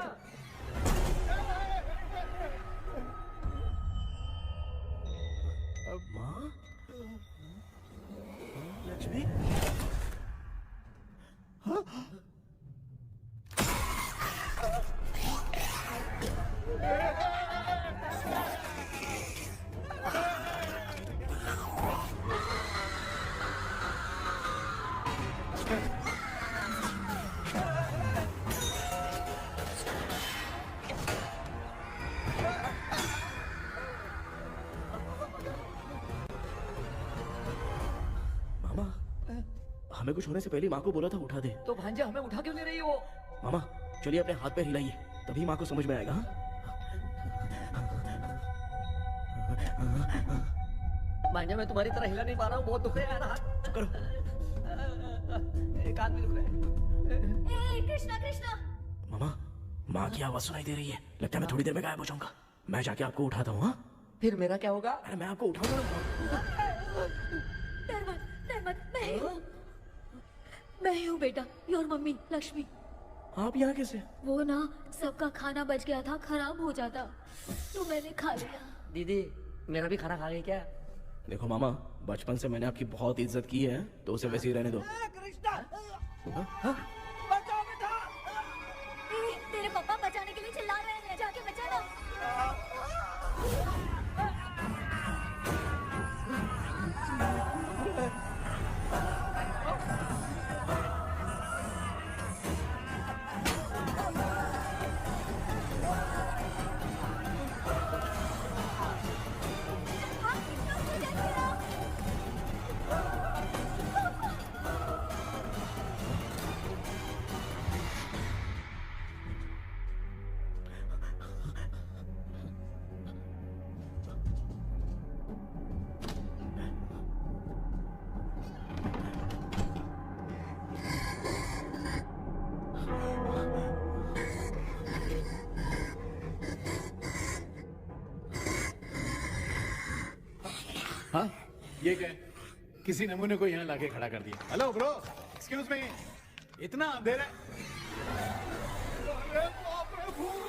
माँ, लक्ष्मी, मामा, हमें कुछ होने से पहले माँ को बोला था उठा दे। तो भांजे हमें उठा क्यों ले रही हो? मामा चलिए अपने हाथ पैर हिलाइए, तभी माँ को समझ में आएगा। हाँ? भांजे मैं तुम्हारी तरह हिला नहीं पा रहा हूँ, बहुत दुख रहा है यार हाथ। चुप करो। एक आदमी दुख रहा है। ए कृष्णा कृष्णा, मामा, माँ की आवाज सुनाई दे रही है, लगता है मैं थोड़ी देर में गायब हो जाऊंगा। मैं जाके आपको उठाता हूँ। हाँ, फिर मेरा क्या होगा? अरे मैं आपको उठाऊंगा। डर मत, मैं ही हूँ बेटा, योर मम्मी लक्ष्मी। आप यहाँ कैसे? वो ना सबका खाना बच गया था, खराब हो जाता तो मैंने खा लिया। दीदी मेरा भी खाना खा गई क्या? देखो मामा, बचपन से मैंने आपकी बहुत इज्जत की है, तो उसे वैसे ही रहने दो। तेरे पापा बचाने के लिए चिल्ला रहे हैं, जाके बचा ना। हाँ ये क्या? किसी नमूने को यहाँ लाके खड़ा कर दिया। हेलो ब्रो, एक्सक्यूज मी, इतना अंधेरा है। अरे बाप रे, भूत!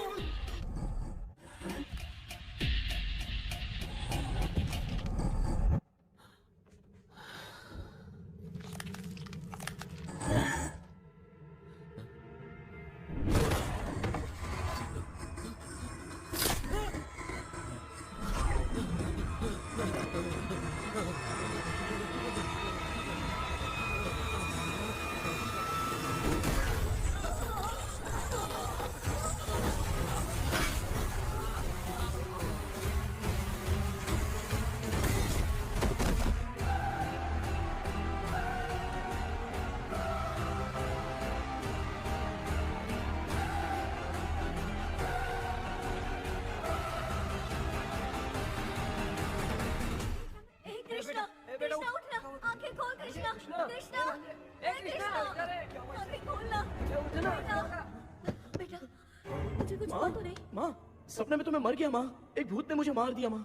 माँ, सपने में तो मैं मर गया माँ, एक भूत ने मुझे मार दिया माँ।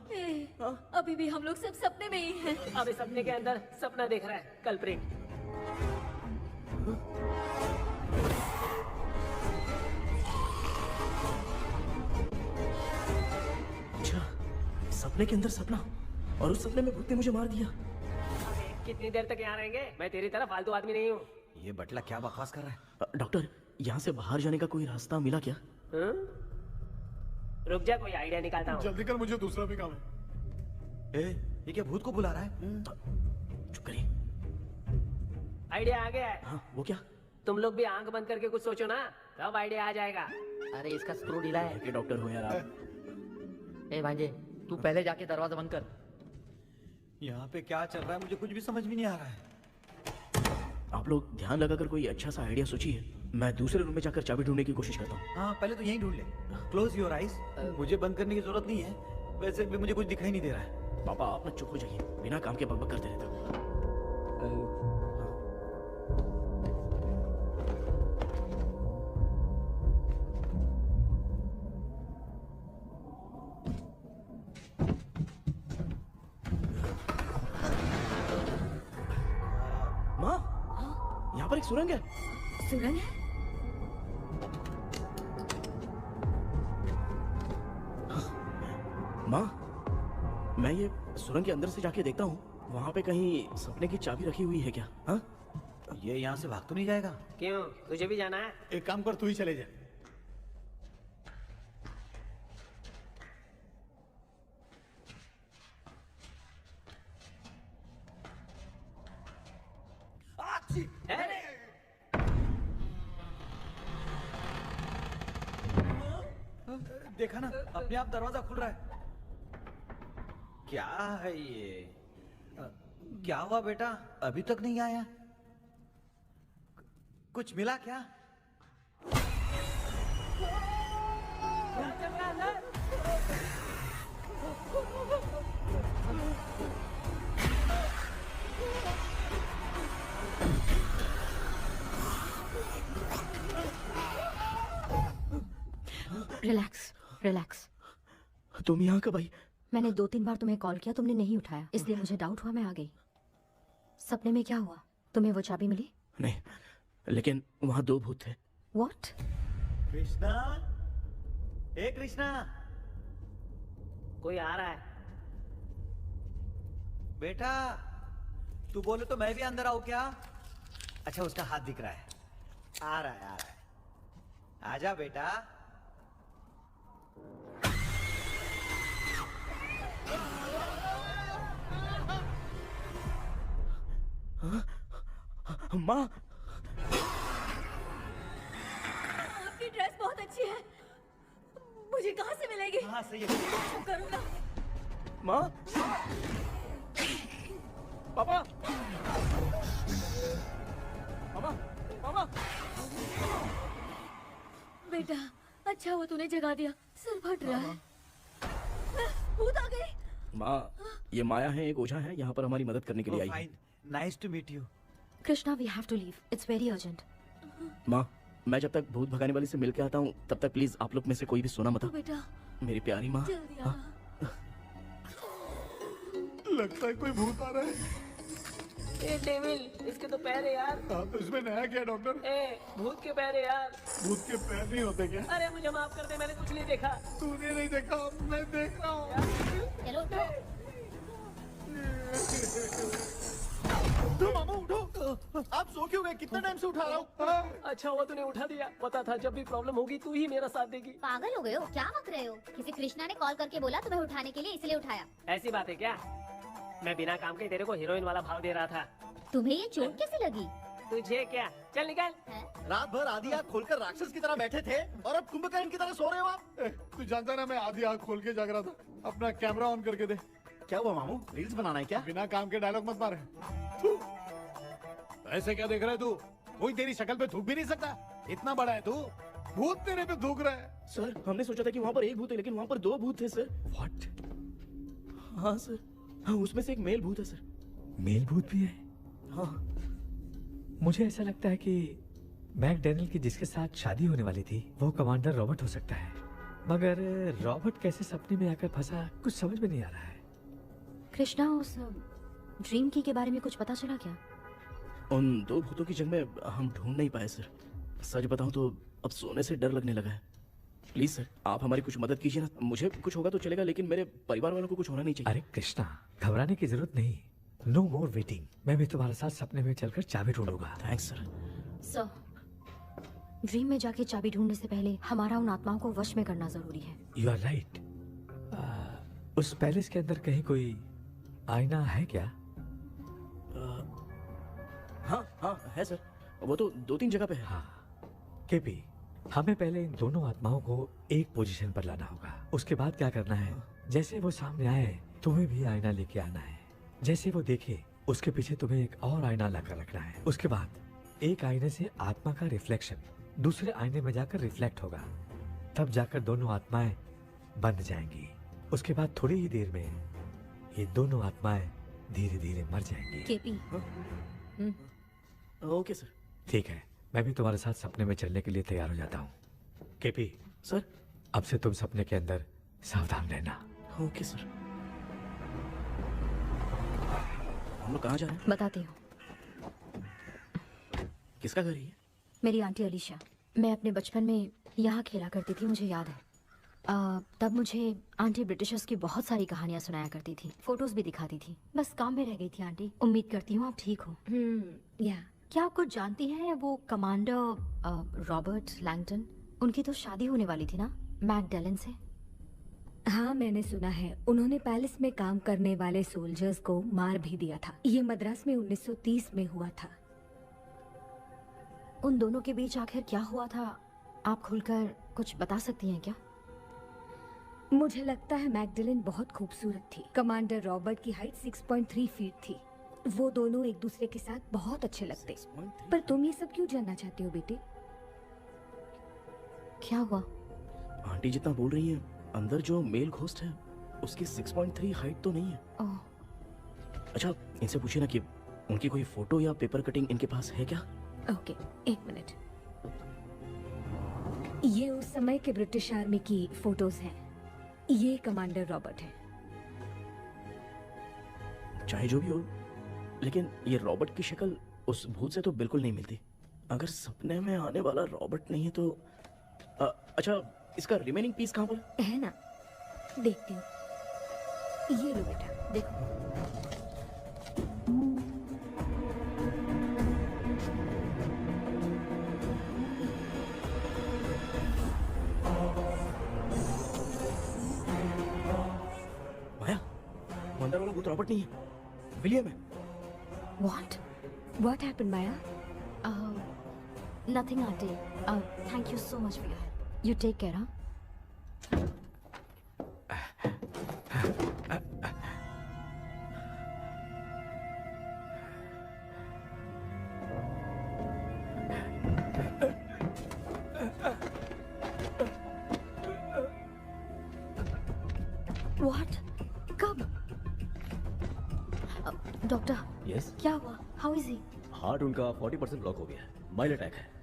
अभी भी हम लोग सब सपने में ही हैं। अबे सपने के अंदर सपना देख रहा है, कल्प्रिट। अच्छा, सपने के अंदर सपना, और उस सपने में भूत ने मुझे मार दिया। कितनी देर तक यहाँ रहेंगे? मैं तेरी तरह फालतू आदमी नहीं हूँ। ये बटला क्या बकवास कर रहा है? डॉक्टर, यहाँ से बाहर जाने का कोई रास्ता मिला क्या? रुक जा, कोई आइडिया निकालता हूँ। जल्दी कर, मुझे दूसरा भी काम है। ये क्या भूत को बुला रहा है? चुप करिए। आइडिया आ गया है। हाँ, वो क्या? तुम लोग भी आंख बंद करके कुछ सोचो ना, तब आइडिया आ जाएगा। अरे इसका स्क्रू ढीला है। क्या डॉक्टर हो यार आप? ए भांजे, तू पहले जाके दरवाजा बंद कर। यहाँ पे क्या चल रहा है मुझे कुछ भी समझ में नहीं आ रहा है। आप लोग ध्यान लगाकर कोई अच्छा सा आइडिया सोचिए, मैं दूसरे रूम में जाकर चाबी ढूंढने की कोशिश करता हूँ। हाँ, पहले तो यहीं ढूंढ ले। Close your eyes. मुझे बंद करने की जरूरत नहीं है, वैसे भी मुझे कुछ दिखाई नहीं दे रहा है। पापा आप ना चुप हो जाइए, बिना काम के बकबक करते रहते हो। पर एक सुरंग है। सुरंग है? माँ, मैं ये सुरंग के अंदर से जाके देखता हूँ, वहाँ पे कहीं सपने की चाबी रखी हुई है क्या? हाँ? ये यहाँ से भाग तो नहीं जाएगा? क्यों, तुझे भी जाना है? एक काम कर, तू ही चले जा। देखा ना, अपने आप दरवाजा खुल रहा है। क्या है ये? क्या हुआ बेटा, अभी तक नहीं आया? कुछ मिला क्या? Relax relax. तुम यहाँ कब आई? मैंने 2-3 बार तुम्हें कॉल किया, तुमने नहीं उठाया, इसलिए मुझे डाउट हुआ, मैं आ गई। सपने में क्या हुआ? तुम्हें वो चाबी मिली? नहीं, लेकिन वहाँ 2 भूत थे। What? कृष्णा, ए कृष्णा, कोई आ रहा है। बेटा तू बोले तो मैं भी अंदर आऊं क्या? अच्छा, उसका हाथ दिख रहा है। आ रहा है, आ रहा है। आजा बेटा। माँ, आपकी ड्रेस बहुत अच्छी है, मुझे कहाँ से मिलेगी? हाँ सही है। करूँगा। माँ, पापा, मामा, मामा। बेटा अच्छा हुआ तूने जगा दिया, सर फट रहा है। भूत आ गए। माँ, ये माया है, एक ओझा है, यहाँ पर हमारी मदद करने के लिए आई है। Nice to meet you. Krishna, we have to leave, it's very urgent. माँ, मैं जब तक भूत भगाने वाली से मिल के आता हूँ, तब तक प्लीज आप लोग में से कोई भी सोना मत। बेटा मेरी प्यारी माँ। जल्दी आ। लगता है कोई भूत आ रहा है। ए डेविल, इसके तो पैर है यार। हाँ, तो इसमें नया क्या डॉक्टर? ए, भूत के पैर है यार। भूत के पैर नहीं होते क्या? अरे मुझे माफ कर दे, मैंने कुछ नहीं देखा। तूने नहीं देखा, मैं देख रहा हूँ। चलो उठो। तुम मामू उठो, आप सो क्यों गए? कितना टाइम से उठा रहा हूँ। अच्छा हुआ तूने उठा दिया, पता था जब भी प्रॉब्लम होगी तू ही मेरा साथ देगी। पागल हो गए हो क्या? बक रहे हो? किसी कृष्णा ने कॉल करके बोला तुम्हें उठाने के लिए, इसलिए उठाया। ऐसी बात है क्या? मैं बिना काम के तेरे को हीरोइन वाला भाव दे रहा था। तुम्हें ये चोट कैसे लगी? तुझे क्या? चल निकल। रात भर आधी आँख खोलकर राक्षस की तरह बैठे थे और अब कुंभकर्ण की तरह सो रहे हो आप। तू जानता ना, मैं आधी आँख खोल के जाग रहा था। अपना कैमरा ऑन करके दे। क्या हुआ मामू, रील्स बनाना है क्या? बिना काम के डायलॉग मत मारे। ऐसे क्या देख रहा है तू? कोई तेरी शक्ल पे थूक भी नहीं सकता, इतना बड़ा है तू। भूत तेरे पे थूक रहा है। सर, हमने सोचा था कि वहाँ पर एक भूत है, लेकिन वहाँ पर 2 भूत थे सर। व्हाट? हाँ सर, हाँ, उसमें से एक मेल भूत है सर। मेल भूत भी है? हाँ। मुझे ऐसा लगता है कि मैकडैनियल की जिसके साथ शादी होने वाली थी वो कमांडर रॉबर्ट हो सकता है, मगर रॉबर्ट कैसे सपने में आकर फंसा, कुछ समझ में नहीं आ रहा है। कृष्णा, उस ड्रीम की के बारे में कुछ पता चला क्या? उन 2 भूतों की जगह में हम ढूंढ नहीं पाए सर। सच बताऊं तो अब सोने से डर लगने लगा है। प्लीज सर, आप हमारी कुछ मदद कीजिए ना। मुझे कुछ होगा तो चलेगा, लेकिन मेरे परिवार वालों को कुछ होना नहीं चाहिए। अरे कृष्णा, घबराने की जरूरत नहीं, नो मोर वेटिंग। मैं भी तुम्हारे साथ सपने में चलकर चाबी ढूंढूंगा। Thanks sir. सर, ड्रीम में जाके चाबी ढूंढने से पहले हमारा उन आत्माओं को वश में करना जरूरी है। You are right. उस पैलेस के अंदर कहीं कोई आईना है क्या? हाँ हाँ है सर, वो तो 2-3 जगह पे है। हाँ केपी, हमें पहले इन दोनों आत्माओं को एक पोजीशन पर लाना होगा। उसके बाद क्या करना है, जैसे वो सामने आए तुम्हें भी आईना लेके आना है। जैसे वो देखे उसके पीछे तुम्हें एक और आईना लाकर रखना है। उसके बाद एक आईने से आत्मा का रिफ्लेक्शन दूसरे आईने में जाकर रिफ्लेक्ट होगा, तब जाकर दोनों आत्माएं बंध जाएंगी। उसके बाद थोड़ी ही देर में ये दोनों आत्माएं धीरे धीरे मर जाएंगी। केपी। Okay sir. ठीक है, मैं भी तुम्हारे साथ सपने में चलने के लिए तैयार हो जाता हूँ। केपी सर, अब से तुम सपने के अंदर सावधान रहना। Okay sir. हम लोग कहाँ जा रहे हैं? बताती हूँ। किसका घर है ये? मेरी आंटी अलीशा। मैं अपने बचपन में यहाँ खेला करती थी, मुझे याद है। तब मुझे आंटी ब्रिटिशर्स की बहुत सारी कहानियाँ सुनाया करती थी, फोटोज भी दिखाती थी। बस काम में रह गई थी आंटी। उम्मीद करती हूँ आप ठीक हो। या क्या आप कुछ जानती हैं वो कमांडर रॉबर्ट लैंगटन? उनकी तो शादी होने वाली थी ना मैकडेलन से। हाँ, मैंने सुना है उन्होंने पैलेस में काम करने वाले सोल्जर्स को मार भी दिया था। ये मद्रास में 1930 में हुआ था। उन दोनों के बीच आखिर क्या हुआ था, आप खुलकर कुछ बता सकती हैं क्या? मुझे लगता है मैकडेलन बहुत खूबसूरत थी। कमांडर रॉबर्ट की हाइट 6.3 फीट थी। वो दोनों एक दूसरे के साथ बहुत अच्छे लगते। पर तुम ये सब क्यों जानना चाहते हो बेटे? क्या हुआ? आंटी जितना बोल रही है, अंदर जो मेल घोस्ट है उसकी 6.3 हाइट तो नहीं है। ओह। अच्छा, इनसे पूछिए ना कि उनकी कोई फोटो या पेपर कटिंग इनके पास है क्या? ओके, एक मिनट। ये उस समय के ब्रिटिश आर्मी की फोटोज हैं। ये कमांडर रॉबर्ट है। चाहे जो भी हो, लेकिन ये रॉबर्ट की शक्ल उस भूत से तो बिल्कुल नहीं मिलती। अगर सपने में आने वाला रॉबर्ट नहीं है तो अच्छा, इसका रिमेनिंग पीस कहाँ पर है? ना, देखती हूँ। ये लो बेटा, देखो। माया, अंदर वाला भूत रॉबर्ट नहीं है, विलियम है। What happened, Maya? Nothing, auntie. Thank you so much for your help. You take care, huh? What? कब? डॉक्टर, यस, क्या हुआ? How is he? हार्ट उनका 40% ब्लॉक हो गया है। माइल्ड अटैक है।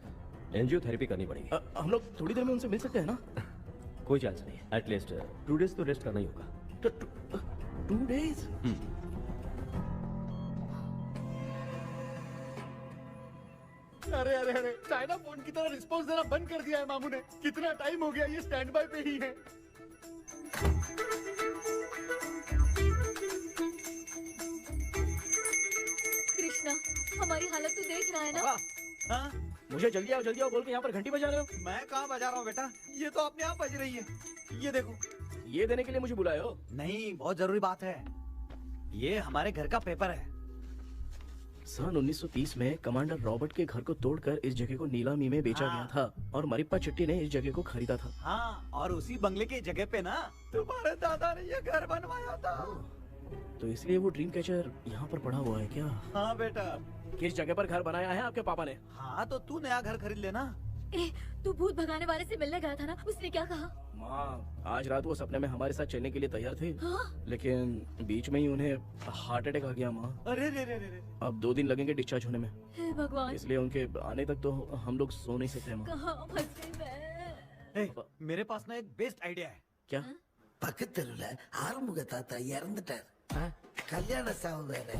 एंजियोथेरेपी करनी पड़ेगी। हम लोग थोड़ी देर में उनसे मिल सकते हैं ना? कोई चांस नहीं। एटलीस्ट 2 डेज तो रेस्ट करना ही होगा। 2 डेज? अरे अरे अरे, चाइना फोन की तरह रिस्पॉन्स देना बंद कर दिया है मामू ने। कितना टाइम हो गया, ये स्टैंड बाय पे ही है। कृष्णा, हमारी हालत तो देख रहा है ना? हाँ? मुझे जल्दी आओ बोल के यहाँ पर घंटी बजा रहे हो। मैं कहाँ बजा रहा हूँ बेटा, ये तो अपने आप बज रही है। ये देखो। ये देने के लिए मुझे बुलाए हो? नहीं, बहुत जरूरी बात है। ये हमारे घर का पेपर है। सन 1930 में कमांडर रॉबर्ट के घर को तोड़कर इस जगह को नीलामी में बेचा गया था और मरिप्पा चिट्टी ने इस जगह को खरीदा था। हाँ, और उसी बंगले की जगह पे ना तुम्हारे दादा ने ये घर बनवाया था। तो इसलिए वो ड्रीम कैचर यहाँ पर पड़ा हुआ है क्या? हाँ बेटा। किस जगह पर घर बनाया है आपके पापा ने? हाँ, तो तू नया घर खरीद लेना। तू भूत भगाने वाले से मिलने गया था ना, उसने क्या कहा? माँ, आज रात वो सपने में हमारे साथ चलने के लिए तैयार थे। हाँ? लेकिन बीच में ही उन्हें हार्ट अटैक आ गया माँ। अरे रे रे रे। अब 2 दिन लगेंगे डिस्चार्ज होने में। हे भगवान। इसलिए उनके आने तक तो हम लोग सो नहीं सकते माँ। कहाँ फंसे मैं? मेरे पास ना एक बेस्ट आइडिया है। क्या? பக்கத்தெருவுல ஆறுமுக தாத்தா இறந்துட்டார். கல்யாண சாவு வேற.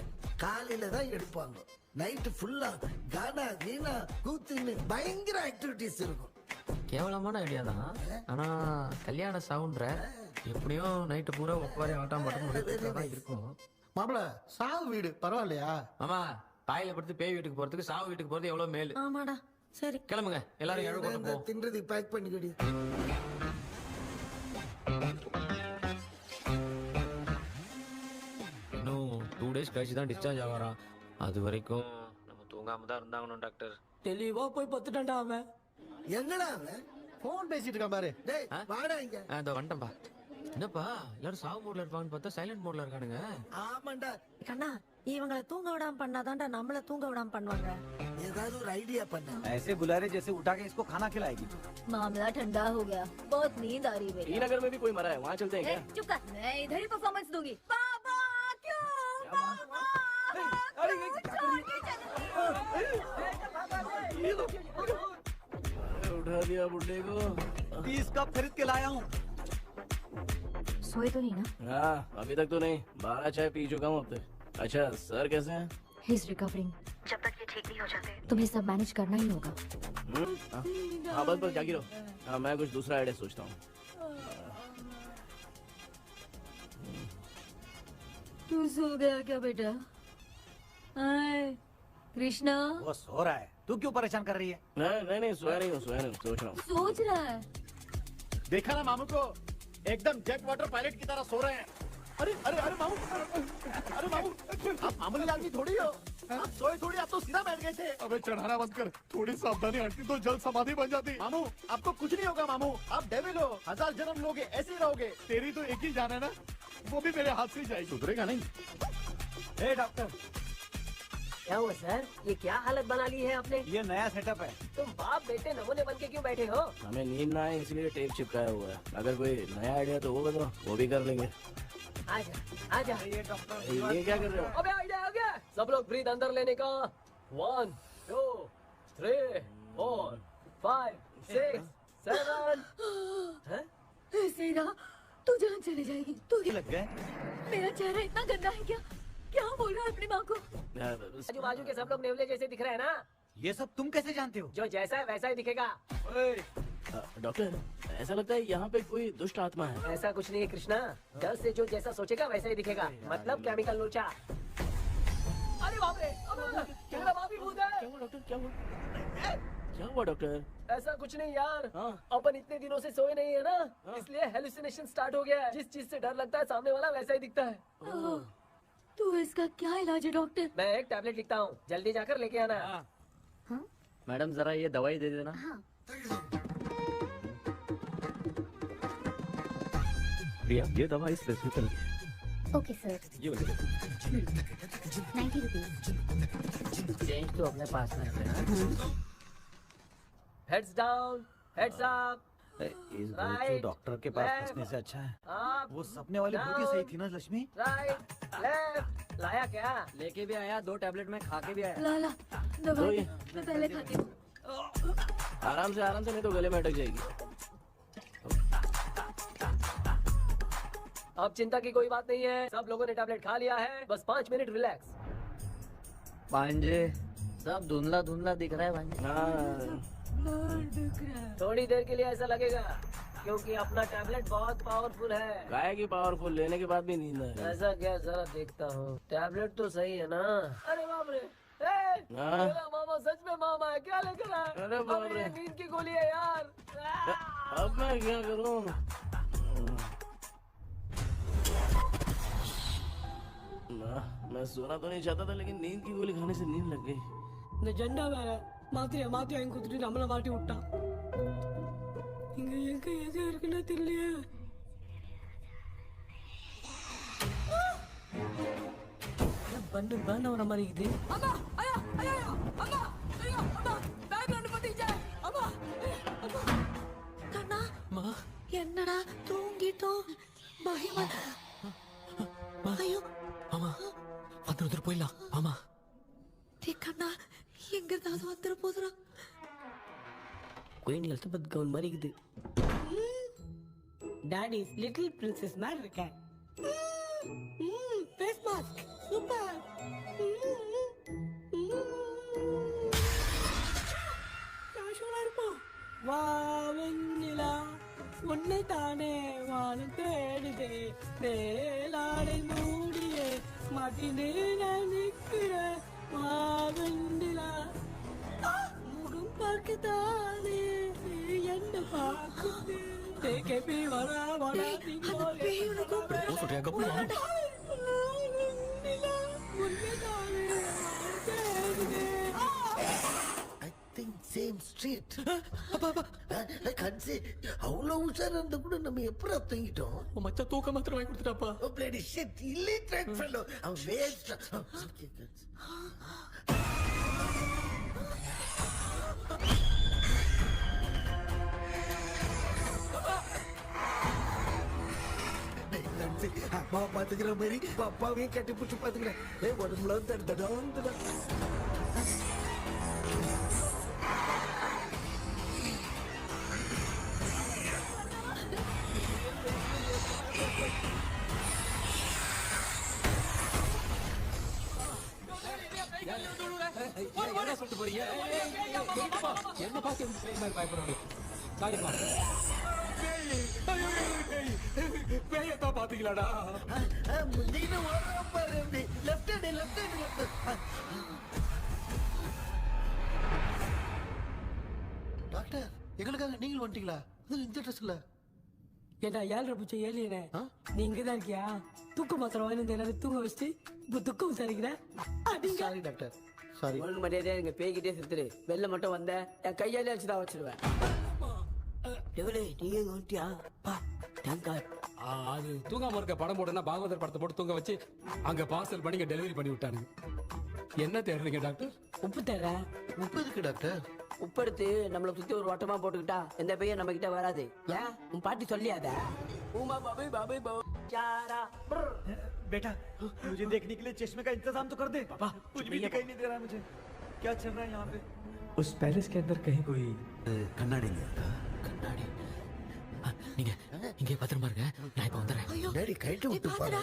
காலையில தான் எடுப்பாங்க. நைட் ஃபுல்லா கானா கீனா கூத்துன்னு பயங்கர ஆக்டிவிட்டிஸ் இருக்கும். கேவலமான ஐடியா தான். ஆனா கல்யாண சவுண்ட்ற எப்படியும் நைட்டு பூரா ஒப்பாரி ஆட்டம் மட்டும் இருக்கும். மாப்பிள, சாவு வீடு பரவாயில்லையா? மாமா, பாயில படுத்து பேய் வீட்டுக்கு போறதுக்கு சாவு வீட்டுக்கு போறது எவ்வளவு மேல். ஆமாடா. சரி, கிளம்புங்க, எல்லாரும் எழு கொண்டு போ. தின்றதுக்கு பேக் பண்ணிக்கடி. இன்னும் 2 டேஸ் கழிச்சு தான் டிஸ்சார்ஜ் ஆவாராம். அது வரைக்கும் நம்ம தூங்காம தான் இருந்தாங்கணும் டாக்டர். தெளிவா போய் பத்துட்டான்டா அவன். எங்கடா அவன்? போன் பேசிட்டு இருக்கான் பாரு. டேய், வாடா இங்க. இதோ வந்துட்டேன்பா. என்னப்பா எல்லாரும் சாவு மோட்ல இருப்பான்னு பார்த்தா சைலண்ட் மோட்ல இருக்கானுங்க. ஆமாண்டா. கண்ணா, இவங்களை தூங்க விடாம பண்ணாதான்டா நம்மள தூங்க விடாம பண்ணுவாங்க. ஏதாவது ஒரு ஐடியா பண்ண. ऐसे बुला रहे जैसे उठा के इसको खाना खिलाएगी। मामला ठंडा हो गया, बहुत नींद आ रही है। श्रीनगर में भी कोई मरा है, वहाँ चलते हैं क्या? चुप कर, मैं इधर ही परफॉर्मेंस दूंगी। पापा क्यों? पापा उठा दिया बुड्ढे को। 30 कप खरीद के लाया हूँ। सोए तो नहीं ना? हाँ, अभी तक तो नहीं। 12 चाय पी चुका हूँ अब तक। अच्छा, सर कैसे हैं? He is recovering. जब तक ये ठीक नहीं हो जाते तुम्हें सब मैनेज करना ही होगा। हाँ बस जागी रहो। हाँ मैं कुछ दूसरा आइडिया सोचता हूँ। तू सो गया क्या बेटा? हाय कृष्णा। वो सो रहा है, तू क्यों परेशान कर रही है? नहीं सोया नहीं हूँ, सोच रहा हूँ। सोच रहा है? देखा ना मामू को, एकदम जेट वाटर पायलट की तरह सो रहे हैं। अरे अरे अरे मामू, अरे मामू, आप मामूली आदमी थोड़ी हो, आप सोए थोड़ी, आप तो सीधा बैठ गए थे। अबे चढ़ाना बंद कर, थोड़ी सावधानी हटती तो जल्द समाधि बन जाती। मामू आपको कुछ नहीं होगा मामू, आप डेविल हो, 1000 जन्म लोगे ऐसे ही रहोगे। तेरी तो एक ही जान है ना, वो भी मेरे हाथ से ही जाएगी। सुधरेगा नहीं। ए डॉक्टर, क्या हुआ सर? ये क्या हालत बना ली है आपने? ये नया सेटअप है। तुम बाप बेटे नमूने बन के क्यों बैठे हो? हमें नींद ना आए इसलिए टेप चिपकाया हुआ है। अगर कोई नया आइडिया तो वो बताओ, वो भी कर लेंगे। आजा आजा। ये डॉक्टर ये क्या कर रहे हो? अबे आइडिया आ गया। सब लोग ब्रीथ अंदर लेने का। 1 2 3 4 5 6 7। ऐसे ना तू जान चली जाएगी। तू लग गए। मेरा चेहरा इतना गंदा है क्या? क्या बोल रहा है अपनी माँ को? आजू बाजू के सब लोग नेवले जैसे दिख रहे हैं ना? ये सब तुम कैसे जानते हो? जो जैसा है वैसा ही दिखेगा। डॉक्टर ऐसा लगता है यहाँ पे कोई दुष्ट आत्मा है। ऐसा कुछ नहीं है कृष्णा, डर से जो जैसा सोचेगा वैसा ही दिखेगा। मतलब केमिकल लोचा। अरे बाप रे, मेरा बाप ही भूत है। क्या हुआ डॉक्टर, क्या हुआ डॉक्टर? ऐसा कुछ नहीं यार, अपन इतने दिनों से सोए नहीं है ना, इसलिए हेलुसिनेशन स्टार्ट हो गया है। जिस चीज से डर लगता है सामने वाला वैसा ही दिखता है। तो इसका क्या इलाज है डॉक्टर? मैं एक टैबलेट लिखता हूँ, जल्दी जाकर लेके आना। मैडम जरा ये दवाई दे देना। प्रिया ये दवा इस प्रिस्क्रिप्शन की है। Okay sir. ये वाली दे। 90 रुपीज। चेंज तो अपने पास में रखना। Heads down, heads up. इस भूत को डॉक्टर के पास फंसने से अच्छा है वो सपने वाली भूत ही सही थी ना लक्ष्मी। Right left. लाया क्या? लेके भी आया, 2 टैबलेट में खा के भी आया। ला दवाई मैं पहले खाती हूँ। आराम से नहीं तो गले में अटक जाएगी। अब चिंता की कोई बात नहीं है, सब लोगों ने टैबलेट खा लिया है। बस 5 मिनट रिलैक्स। भांजे सब धुंधला धुंधला दिख रहा है भांजे। थोड़ी देर के लिए ऐसा लगेगा क्योंकि अपना टैबलेट बहुत पावरफुल है। गाय की पावरफुल, लेने के बाद भी नींद है। ऐसा क्या? जरा देखता हूँ। टैबलेट तो सही है ना? अरे बाप रे, मेरा मामा सच में मामा है। क्या लेकर आया? अरे बाप रे, नींद की गोली है यार। अब मैं क्या करूँ? मैं सोना तो नहीं चाहता था, लेकिन नींद की गोली खाने से नींद लग गई। నిజంగా వేరే మాత్రం ఇంకొద్ది నమ్మల మాటి ఉంటా ఇంకా ఏది ఎరుకున్నా తెలియ బండి బండి అవరా మరి ఇది என்னடா தூங்கிட்டோம் பயமா ஐயோ மாமா வந்துரு போயிடலாம் மாமா கண்ணா எங்க இருந்தாலும் வந்துட போதுரா குயின் எலிசபெத் கவுன் மாதிரி இருக்குது டாடி லிட்டில் பிரின்சஸ் மாதிரி இருக்கேன் ஃபேஸ் மாஸ்க் சூப்பர் கேஷுவலா இருப்போம் வா வெண்ணிலா உன்னை தானே வானம் தேடுதே மேலாடை மூடியே மாட்டினே நான் நிற்கிறேன் வா வெண்ணிலா முகம் பார்க்கத்தானே என்ன பார்க்குது கேபி வரா வரா same street I can't say அவ்வளவு உஷாரா இருந்தா கூட நம்ம எப்படா தூங்கிட்டோம் மச்சா தூக்க மாத்திரம் வாங்கி கொடுத்துட்டாப்பா bloody shit illiterate fellow I'm waste அம்மா பாத்துக்கிற மாதிரி அப்பாவையும் கட்டி பிடிச்சி பாத்துக்கிறேன் உடம்புல தடுத்தடா என்னடா சொல்லிட்டு போறீங்க என்ன பார்த்து பேய் மாதிரி பயப்படுறாங்க சாரிப்பா பேயத்தான் பாத்தீங்களாடா நீங்க ஓடுற பாரு லெஃப்ட் ஹேண்ட் லெஃப்ட் டாக்டர் எங்களுக்காக நீங்களும் வந்துட்டீங்களா அது இந்த ட்ரெஸ் இல்ல ஏண்டா 7:30 ஏழியனே நீ இங்கதான் இருக்கியா தூக்க மாத்திரம் வாங்கி என்ன தூங்க வச்சுட்டு இப்போ துக்கம் விசாரிக்கிறேன் சாரி டாக்டர் சாரி ஒழுங்கு மரியாதையா எங்க பேய்கிட்டே செத்துரு வெளில மட்டும் வந்த என் கையாலே வச்சுதான் வச்சிருவேன் எவ்வளவு நீ எங்க வந்துட்டியா பா தேங்காய் அது தூங்காம இருக்க படம் போடுனா பாகவதர் படத்தை போட்டு தூங்க வச்சு அங்க பார்சல் பண்ணி டெலிவரி பண்ணி விட்டானுங்க என்ன தேடுறீங்க டாக்டர் உப்பு தேடுறேன் உப்பு இருக்கு டாக்டர் உப்பு எடுத்து நம்மளை சுத்தி ஒரு வட்டமா போட்டுக்கிட்டா எந்த பையன் நம்ம கிட்ட வராது ஏன் உன் பாட்டி சொல்லியாத உமா பாபே பாபே போ चारा बेटा मुझे देखने के लिए चश्मे का इंतजाम तो कर दे पापा कुछ भी दिखाई नहीं दे रहा है मुझे क्या चल रहा है यहाँ पे उस पैलेस के अंदर कहीं कोई கண்ணாடி கண்ணாடி நீங்க இங்கே பத்திரமா இருங்க நான் இப்ப வந்துடுறேன் டேடி கைட்டு விட்டு பாரு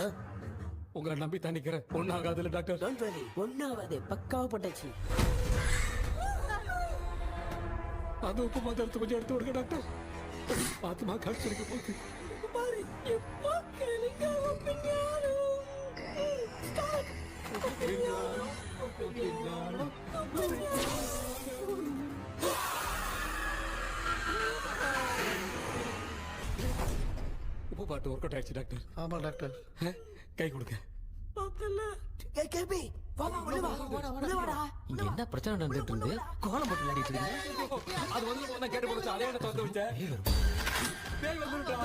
உங்களை நம்பி தான் நிக்கிறேன் ஒன்னாகாதுல டாக்டர் டோன்ட் வரி ஒன்னாவது பக்காவா பட்டாச்சு அது உப்பு மாத்திரத்தை கொஞ்சம் எடுத்து விடுங்க டாக்டர் ஆத்மா கடிச்சிருக்க போகுது பாரு எப்போ கேளுங்க ஒப்பிኛரோ உப்பு பாட்டு ஒர்க் அவுட் ஆயிடுச்சு டாக்டர் ஆமா டாக்டர் கை கொடுங்க கேபி வாடா வாடா இங்க என்ன பிரச்சனை நடந்துட்டு இருந்து கோலம் போட்டு விளையாடிட்டு இருக்கீங்க அது வந்து கேட்டு போச்சு அதே என்ன திறந்து வச்சேன் பேய் வந்துட்டா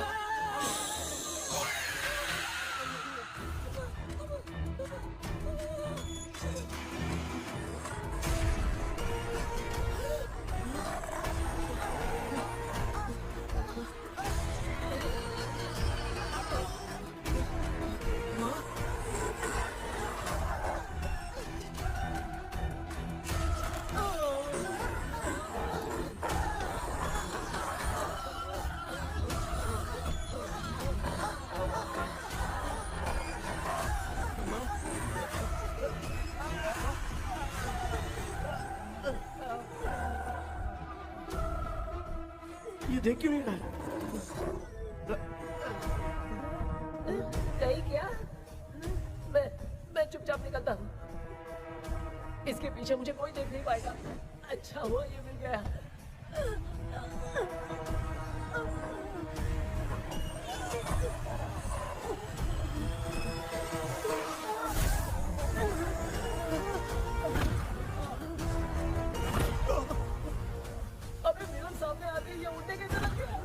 ये देख क्यों नहीं रहा नहीं क्या मैं चुपचाप निकलता हूँ इसके पीछे मुझे कोई देख नहीं पाएगा अच्छा हुआ ये मिल गया अबे मिलन सामने आते ही ये उड़ने की तरफ गया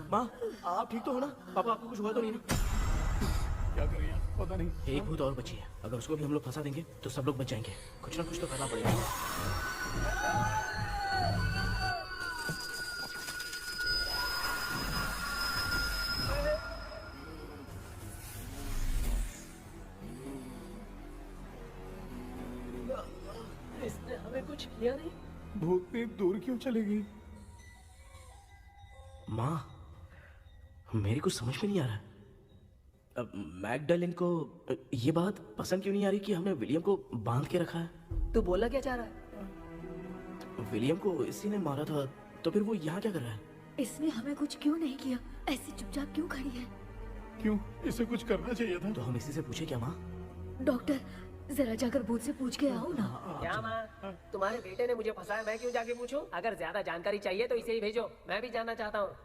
माँ आप ठीक तो हो ना पापा आपको कुछ हुआ तो नहीं क्या करिए पता नहीं एक भूत और बची है अगर उसको भी हम लोग फंसा देंगे तो सब लोग बच जाएंगे कुछ ना कुछ तो करना पड़ेगा इसने हमें कुछ किया नहीं भूतनी दूर क्यों चली गई माँ मेरी कुछ समझ में नहीं आ रहा अब मैगडालिन को ये बात पसंद क्यों नहीं आ रही कि हमने विलियम को बांध के रखा है तू बोलना क्या चाह रहा है विलियम को इसी ने मारा था तो फिर वो यहाँ क्या कर रहा है इसने हमें कुछ क्यों नहीं किया ऐसे चुपचाप क्यों खड़ी है क्यों इसे कुछ करना चाहिए था तो हम इसी से पूछे क्या माँ डॉक्टर जरा जाकर भूत से पूछ के आओ ना क्या माँ तुम्हारे बेटे ने मुझे फंसाया मैं क्यों जाके पूछूं अगर ज्यादा जानकारी चाहिए तो इसे ही भेजो मैं भी जानना चाहता हूँ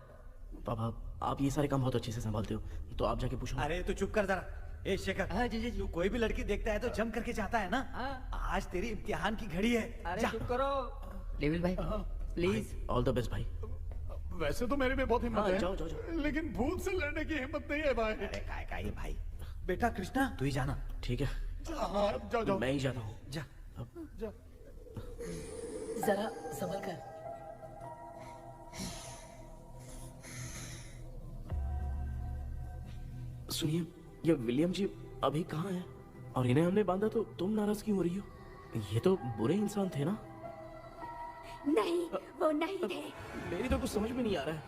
पापा आप ये सारे काम बहुत अच्छे से संभालते हो तो आप जाके पूछो अरे तू चुप कर जरा ए शेखर हाँ जी तू कोई भी लड़की देखता है तो जम करके चाहता है ना आज तेरी इम्तिहान की घड़ी है अरे चुप करो लेविल भाई प्लीज ऑल द बेस्ट भाई वैसे तो मेरे में बहुत हिम्मत हाँ, है जाओ, जाओ, जाओ। लेकिन भूत से लड़ने की हिम्मत नहीं है भाई अरे काय ये भाई बेटा कृष्णा तू ही जाना ठीक है हाँ, जाओ जाओ मैं ही जाता हूँ जा जा जरा संभल कर सुनिए ये विलियम जी अभी कहाँ है और इन्हें हमने बांधा तो तुम नाराज क्यों हो रही हो ये तो बुरे इंसान थे ना नहीं, वो नहीं थे। मेरी तो कुछ समझ में नहीं आ रहा है,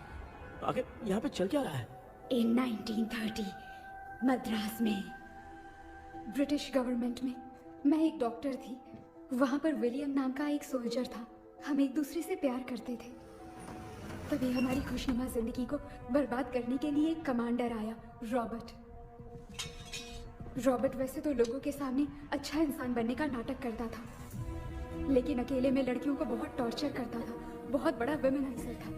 आखिर यहाँ पे चल क्या रहा है? इन 1930 मद्रास में ब्रिटिश गवर्नमेंट में मैं एक डॉक्टर थी। वहाँ पर विलियम नाम का एक सोल्जर था। हम एक दूसरे से प्यार करते थे। तभी हमारी खुशनुमा जिंदगी को बर्बाद करने के लिए एक कमांडर आया, रॉबर्ट। रॉबर्ट वैसे तो लोगों के सामने अच्छा इंसान बनने का नाटक करता था, लेकिन अकेले में लड़कियों को बहुत टॉर्चर करता था। बहुत बड़ा विमेनाइजर था।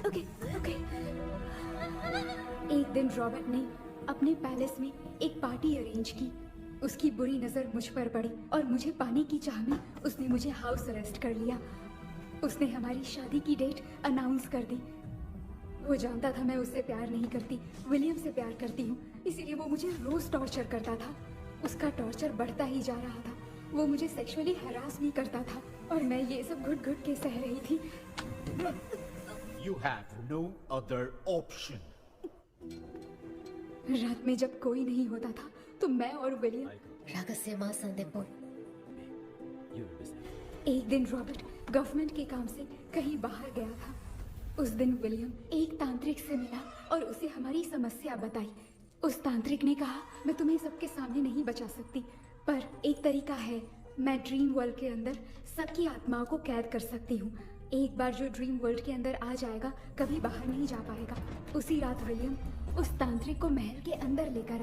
ओके। एक दिन रॉबर्ट ने अपने पैलेस में एक पार्टी अरेंज की। उसकी बुरी नजर मुझ पर पड़ी और मुझे पाने की चाह में उसने मुझे हाउस अरेस्ट कर लिया। उसने हमारी शादी की डेट अनाउंस कर दी। वो जानता था मैं उससे प्यार नहीं करती, विलियम से प्यार करती हूँ, इसीलिए वो मुझे रोज टॉर्चर करता था। उसका टॉर्चर बढ़ता ही जा रहा था। वो मुझे सेक्सुअली हरास भी करता था और मैं ये सब घुट-घुट के सह रही थी। You have no other option. रात में जब कोई नहीं होता था तो मैं और विलियम रहस्यमय संदेश। एक दिन रॉबर्ट गवर्नमेंट के काम से कहीं बाहर गया था। उस दिन विलियम एक तांत्रिक से मिला और उसे हमारी समस्या बताई। उस तांत्रिक ने कहा, मैं तुम्हें सबके सामने नहीं बचा सकती, पर एक तरीका है। मैं ड्रीम वर्ल्ड के अंदर सबकी आत्माओं को कैद कर सकती हूँ। एक बार जो ड्रीम वर्ल्ड के अंदर आ जाएगा कभी बाहर नहीं जा पाएगा। उसी रात विलियम उस तांत्रिक को महल के अंदर लेकर आया।